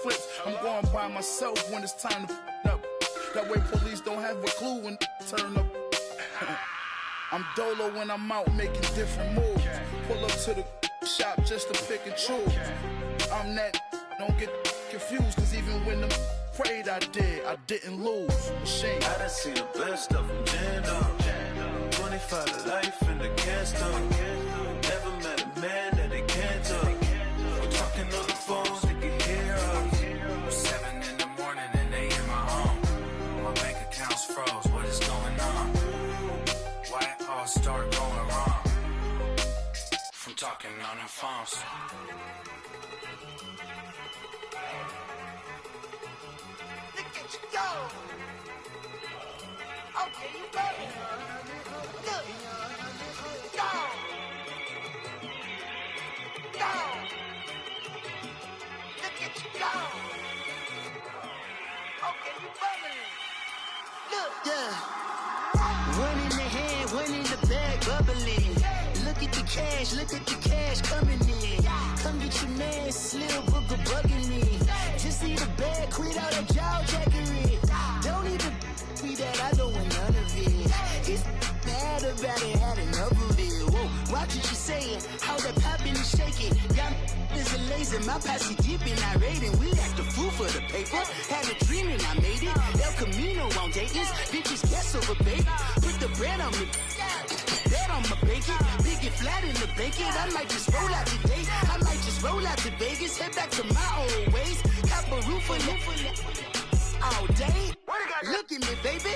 flips. I'm going by myself when it's time to up. That way police don't have a clue when turn up. I'm dolo when I'm out making different moves. Pull up to the shop just to pick and choose. I'm that, don't get confused, cause even when the prayed I didn't lose. Machine. I done seen the best of them, jammed up. 25 to life and they can't stop. Never met a man that they can't talk. We're talking on the phones, they can hear us. 7 in the morning and they in my home. My bank account's froze, what is going on? Why it all start going wrong? From talking on the phones. Go! Okay, you ready? Look! Go! Go! Look at you go! Okay, you ready? Look! Yeah! One in the hand, one in the bag, bubbling. Look at the cash coming in. Come get your man, Slim Booker bugging me. Just see the bag, quit all that jaw jackery. Don't even be that, I don't want none of it. It's bad about it, had enough of it. Whoa, watch what you saying, how that poppin' and shaking. Got is a laser, my posse deep and irate, and we act a fool for the paper. Had a dream and I made it. El Camino on Dayton's, bitches guess over baby. Put the bread on me, that on my bacon. Big and flat in the bacon. I might just roll out today. I might just roll out to Vegas, head back to my old ways. Cop a roof for all day. Look at me, baby.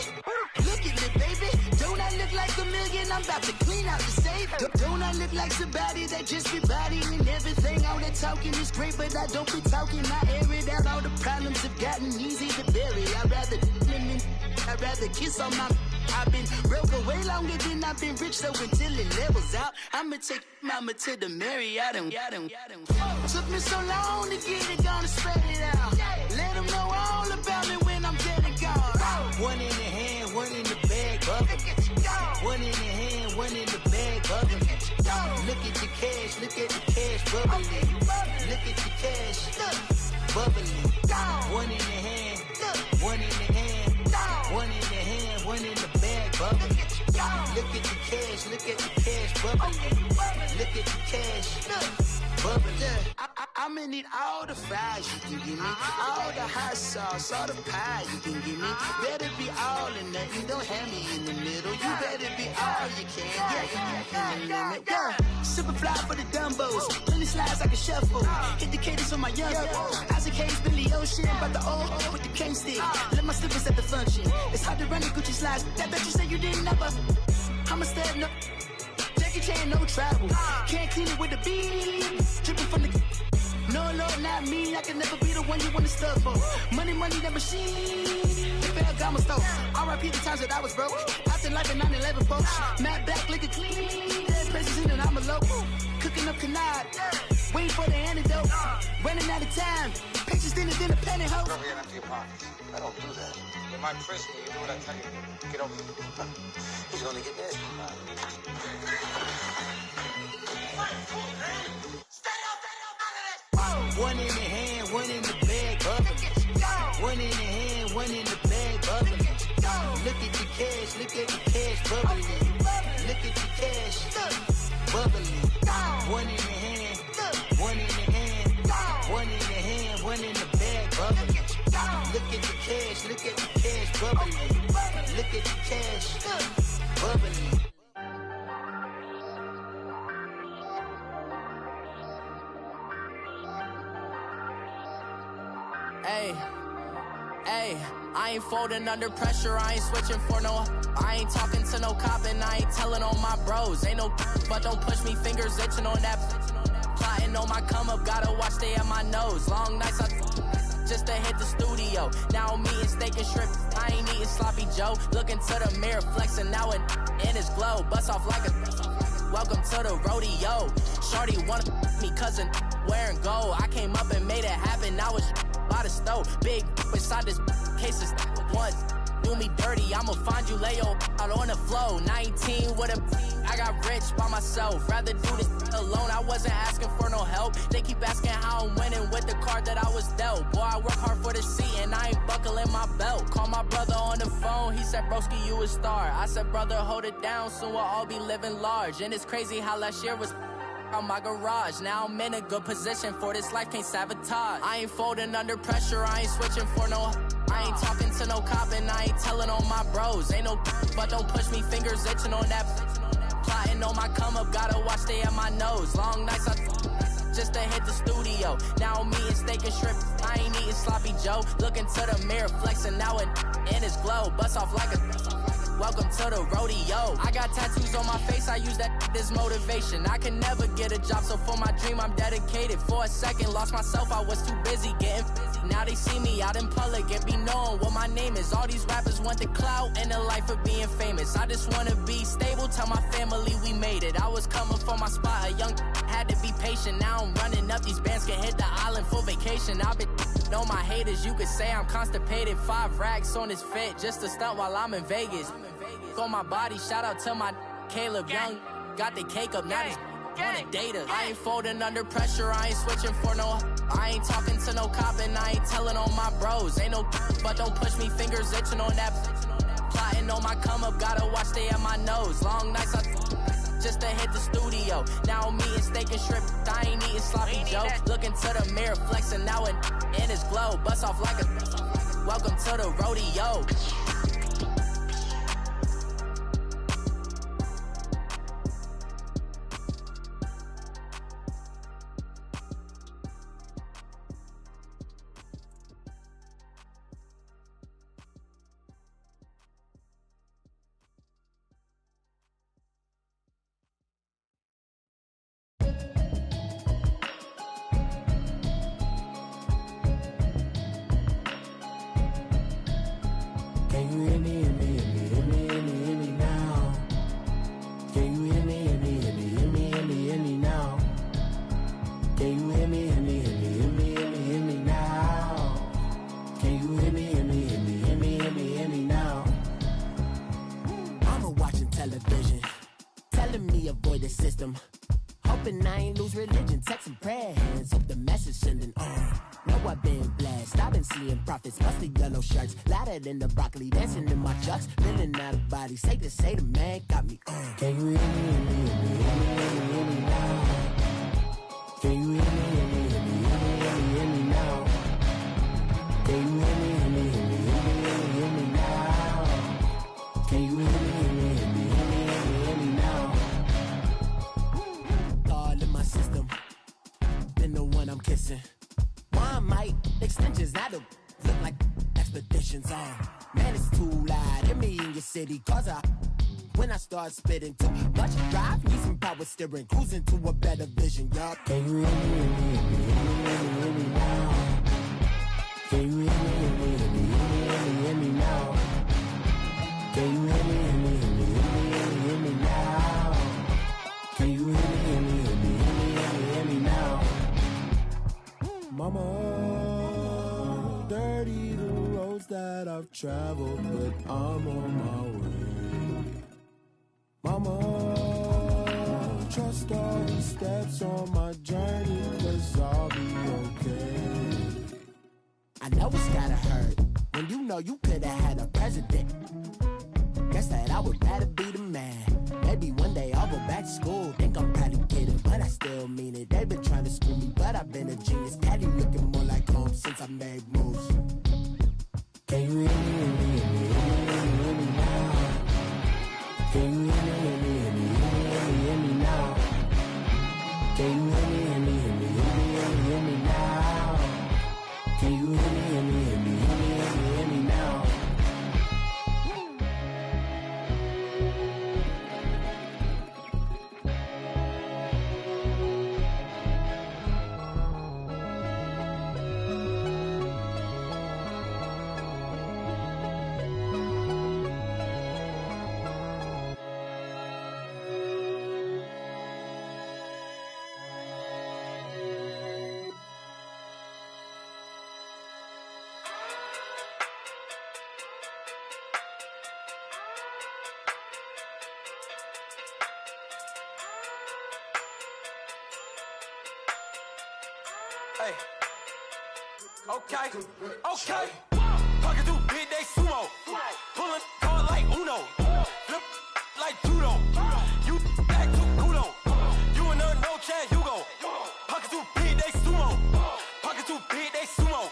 Look at me, baby. Don't I look like a million? I'm about to clean out the safe. Don't I look like somebody that just be bodying everything? All that talking is great, but I don't be talking. I air it out. All the problems have gotten easy to bury. I'd rather kiss on my. I've been broke way longer than I've been rich, so until it levels out, I'ma take mama to the Marriott and took me so long to get it, gonna spread it out. Let them know all about me when I'm dead and gone. One in the hand, one in the bag, bubbling. One in the hand, one in the bag, bubbling. Look at the cash, bubbling. Look at the cash, bubbling. One in the hand, one in the hand, one in the hand, one in the bag, bubbling. Look at the cash, bubbling. Look at the cash, bubbling. I'ma need all the fries you can give me, all the hot sauce, all the pie you can give me. Better be all in nothing, don't have me in the middle. You better be all you can, in the limit. Super fly for the Dumbos, plenty slides I can shuffle. Hit the cadence on my young Isaac Hayes, Billy Ocean, but the old with the cane stick. Let my slippers at the function. It's hard to run the Gucci slides. That bet you say you didn't never. I'm a stud, no Jackie Chan, no travel. Can't clean it with the beat. Dripping from the. No, Lord, not me. I can never be the one you want to stuff for. Money, that machine. The bell got my stove. R.I.P. the times that I was broke. After life in 9/11, folks. Matte black, liquor clean. Dead presents in and I'm a local. Cooking up canard. Waiting for the antidote. Running out of time. Pictures thinner than a pantyhose. Over here and empty your pockets. I don't do that. In my prison, you do what I tell you. Get over here. He's gonna get this. One in the hand, one in the bag, bubbling. One in the hand, one in the bag, bubbling. Look at the cash, bubbling. Look at the cash, bubbling. One in the hand, one in the hand, one in the hand, one in the bag, bubbling. Look at the cash, bubbling. Look at the cash, bubbling. Hey, I ain't folding under pressure, I ain't switching for no. I ain't talking to no cop and I ain't telling on my bros. Ain't no but don't push me, fingers itching on that. Plotting on my come up, gotta watch they at my nose. Long nights just to hit the studio. Now I'm eating steak and shrimp, I ain't eating sloppy Joe. Looking to the mirror, flexing now and in his glow. Bust off like a welcome to the rodeo. Shorty wanna me cousin wearing gold. I came up and made it happen, now it's by the stove. Big inside this cases once do me dirty, I'ma find you lay out on the floor. 19 with a I got rich by myself, rather do this alone. I wasn't asking for no help, they keep asking how I'm winning with the card that I was dealt. Boy, I work hard for the seat and I ain't buckling my belt. Call my brother on the phone, he said broski you a star. I said brother hold it down, soon we'll all be living large. And it's crazy how last year was on my garage. Now I'm in a good position for this life, can't sabotage. I ain't folding under pressure, I ain't switching for no. I ain't talking to no cop and I ain't telling on my bros. Ain't no but don't push me, fingers itching on that. Plotting on my come up, gotta watch they at my nose. Long nights just to hit the studio. Now I'm eating steak and shrimp, I ain't eating sloppy Joe. Looking to the mirror, flexing now and in his glow. Bust off like a welcome to the rodeo. I got tattoos on my face, I use that as motivation. I can never get a job, so for my dream I'm dedicated. For a second, lost myself, I was too busy getting busy. Now they see me out in public and be knowing what my name is. All these rappers want the clout and the life of being famous. I just wanna be stable, tell my family we made it. I was coming for my spot, a young had to be patient. Now I'm running up, these bands can hit the island for vacation. I've been know my haters, you could say I'm constipated. 5 racks on his fit, just to stunt while I'm in Vegas. On my body, shout out to my Caleb Young. Got the cake up, now these wanna data. I ain't folding under pressure, I ain't switching for no. I ain't talking to no cop and I ain't telling on my bros. Ain't no but don't push me, fingers itching on that. Plotting on my come up, gotta watch they at my nose. Long nights just to hit the studio. Now I'm eating steak and shrimp, I ain't eating sloppy Joe. Looking to the mirror, flexing now and in his glow. Bust off like a welcome to the rodeo. hoping I ain't lose religion. Text and prayer hands, hope the message sending on. Know I've been blessed, I've been seeing prophets, mostly yellow shirts, louder than the broccoli, dancing in my chucks, feeling out of body. Safe to say the man got me on. Can you hear me, hear me, hear me, hear me now? Can you hear me, hear me, hear me, hear me, hear me now? Can you hear me, hear me, hear me, hear me, hear me now? Can you hear me, hear me, hear me, hear me, hear me now? All in my system, been the one I'm kissing. One might extensions, now the look like expeditions on. Man, it's too loud. Hit me in your city, cause when I start spitting too much drive, need some power steering, cruising to a better vision, y'all. Can you hear me, hear me, hear me, hear me, hear me now? Can you hear me, hear me, hear me, hear me now? Can you hear me, hear me, hear me, hear me now? Can you hear me, hear me, hear me, hear me now? Mama, dirty the roads that I've traveled, but I'm on my way. Mama, trust all the steps on my journey, 'cause I'll be okay. I know it's gotta hurt when you know you could've had a president. Guess that I would rather be the man. Maybe one day I'll go back to school. Think I'm probably kidding, but I still mean it. They've been trying to school me, but I've been a genius. Daddy looking more like home since I made moves. Can you hear me, hear me, hear me, hear me now? Can you hear me, hear me, hear me, hear me now? Can you hear me, hear me, hear me, hear me now? Can you hear me, hear me, hear me, hear me now? Hey. Okay. Pocket too big, they sumo. Pulling card like Uno. Flip like judo. You act too culo. You and her no chance, you go. Pocket too big, they sumo. Pocket too big, they sumo.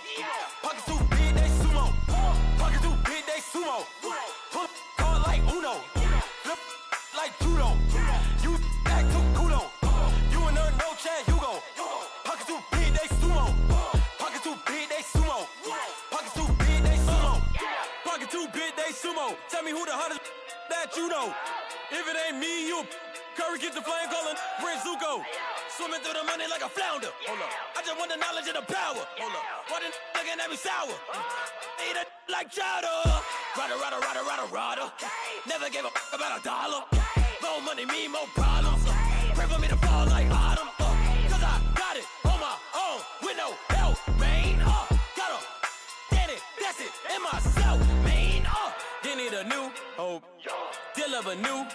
Pocket too big, they sumo. Pocket too big, they sumo. Pull card like Uno. Flip like judo. You act too culo. You and her no chance, you go. Pocket too big, they sumo. Pocket too big, they sumo. Pocket too big, they sumo. Pocket too big, they sumo. Tell me who the hottest that you know. If it ain't me, you Curry get the flame calling Prince Zuko. Swimming through the money like a flounder. Hold up. I just want the knowledge and the power. Hold up. Why the looking at me sour? Eat it like chowder. Rada. Never gave a about $1. More money, me, more problems. Pray for me to fall like autumn. Cause I got it on my own with no help, man. Gotta get it, that's it, in myself, man. They need a new hope, deliver new,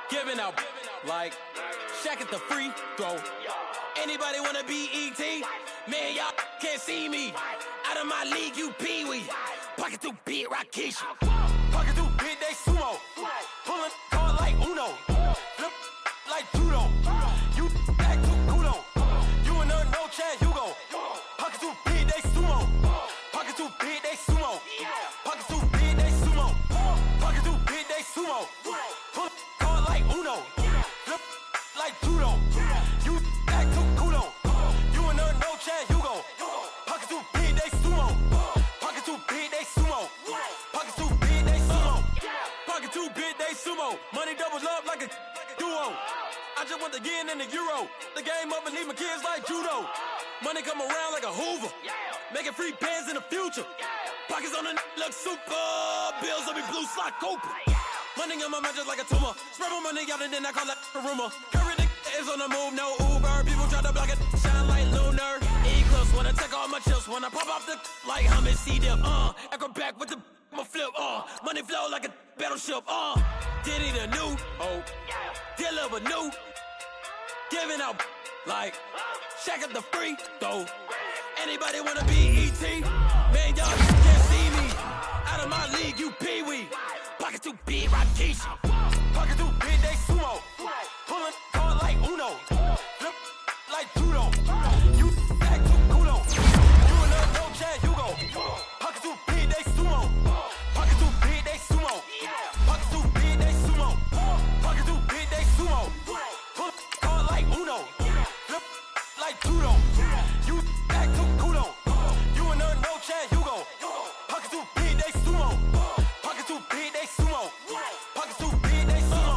giving out like Shaq at the free throw. Anybody wanna be ET? Man, y'all can't see me. Out of my league, you pee-wee. Pocket too big, Rakesh. Pocket too big, they sumo. Pulling card like Uno. Flip like judo. You act too culo. You and her no chance, you go. Pocket too big, they sumo. Pocket too big, they sumo. Pocket too big, they sumo. Pocket too big, they sumo. Pull card like Uno. Flip like judo. You act too culo. You and her no chance, you go. Pocket too big, they sumo. Pocket too big, they sumo. Pocket too big, they sumo. Pocket too big, they sumo. Money doubles up like a duo. I just want the yen and the euro. The game up and leave my kids like judo. Money come around like a Hoover. Making free bands in the future. Pockets on the look super. Bills on me blue slot Cooper. Money on my mind just like a tumor. Spread my money out and then I call that a rumor. Curry the is on the move, no Uber. People try to block it, shine like lunar. Eclipse wanna take all my chips. When I pop off the like hummus C-dip. Echo back with the flip. Money flow like a battleship. Diddy the new hope. Deliver new. giving out like Shaq at the free throw. Anybody wanna be ET? Man, y'all can't see me. Out of my league, you pee-wee. Pocket too big, Rakishi. Pocket too big, they sumo. Pulling card like Uno. Flip like judo. You act too kudo. You in a no Chad Hugo. Pocket too big, they sumo. Pocket too big, they sumo. Pocket too big, they sumo. Pocket too big, they sumo. Pull card like Uno. Flip like judo. You act too kudo. You in a no Chad Hugo. Pocket too big, they sumo. Pocket too big, they sumo. Pocket too big, they sumo.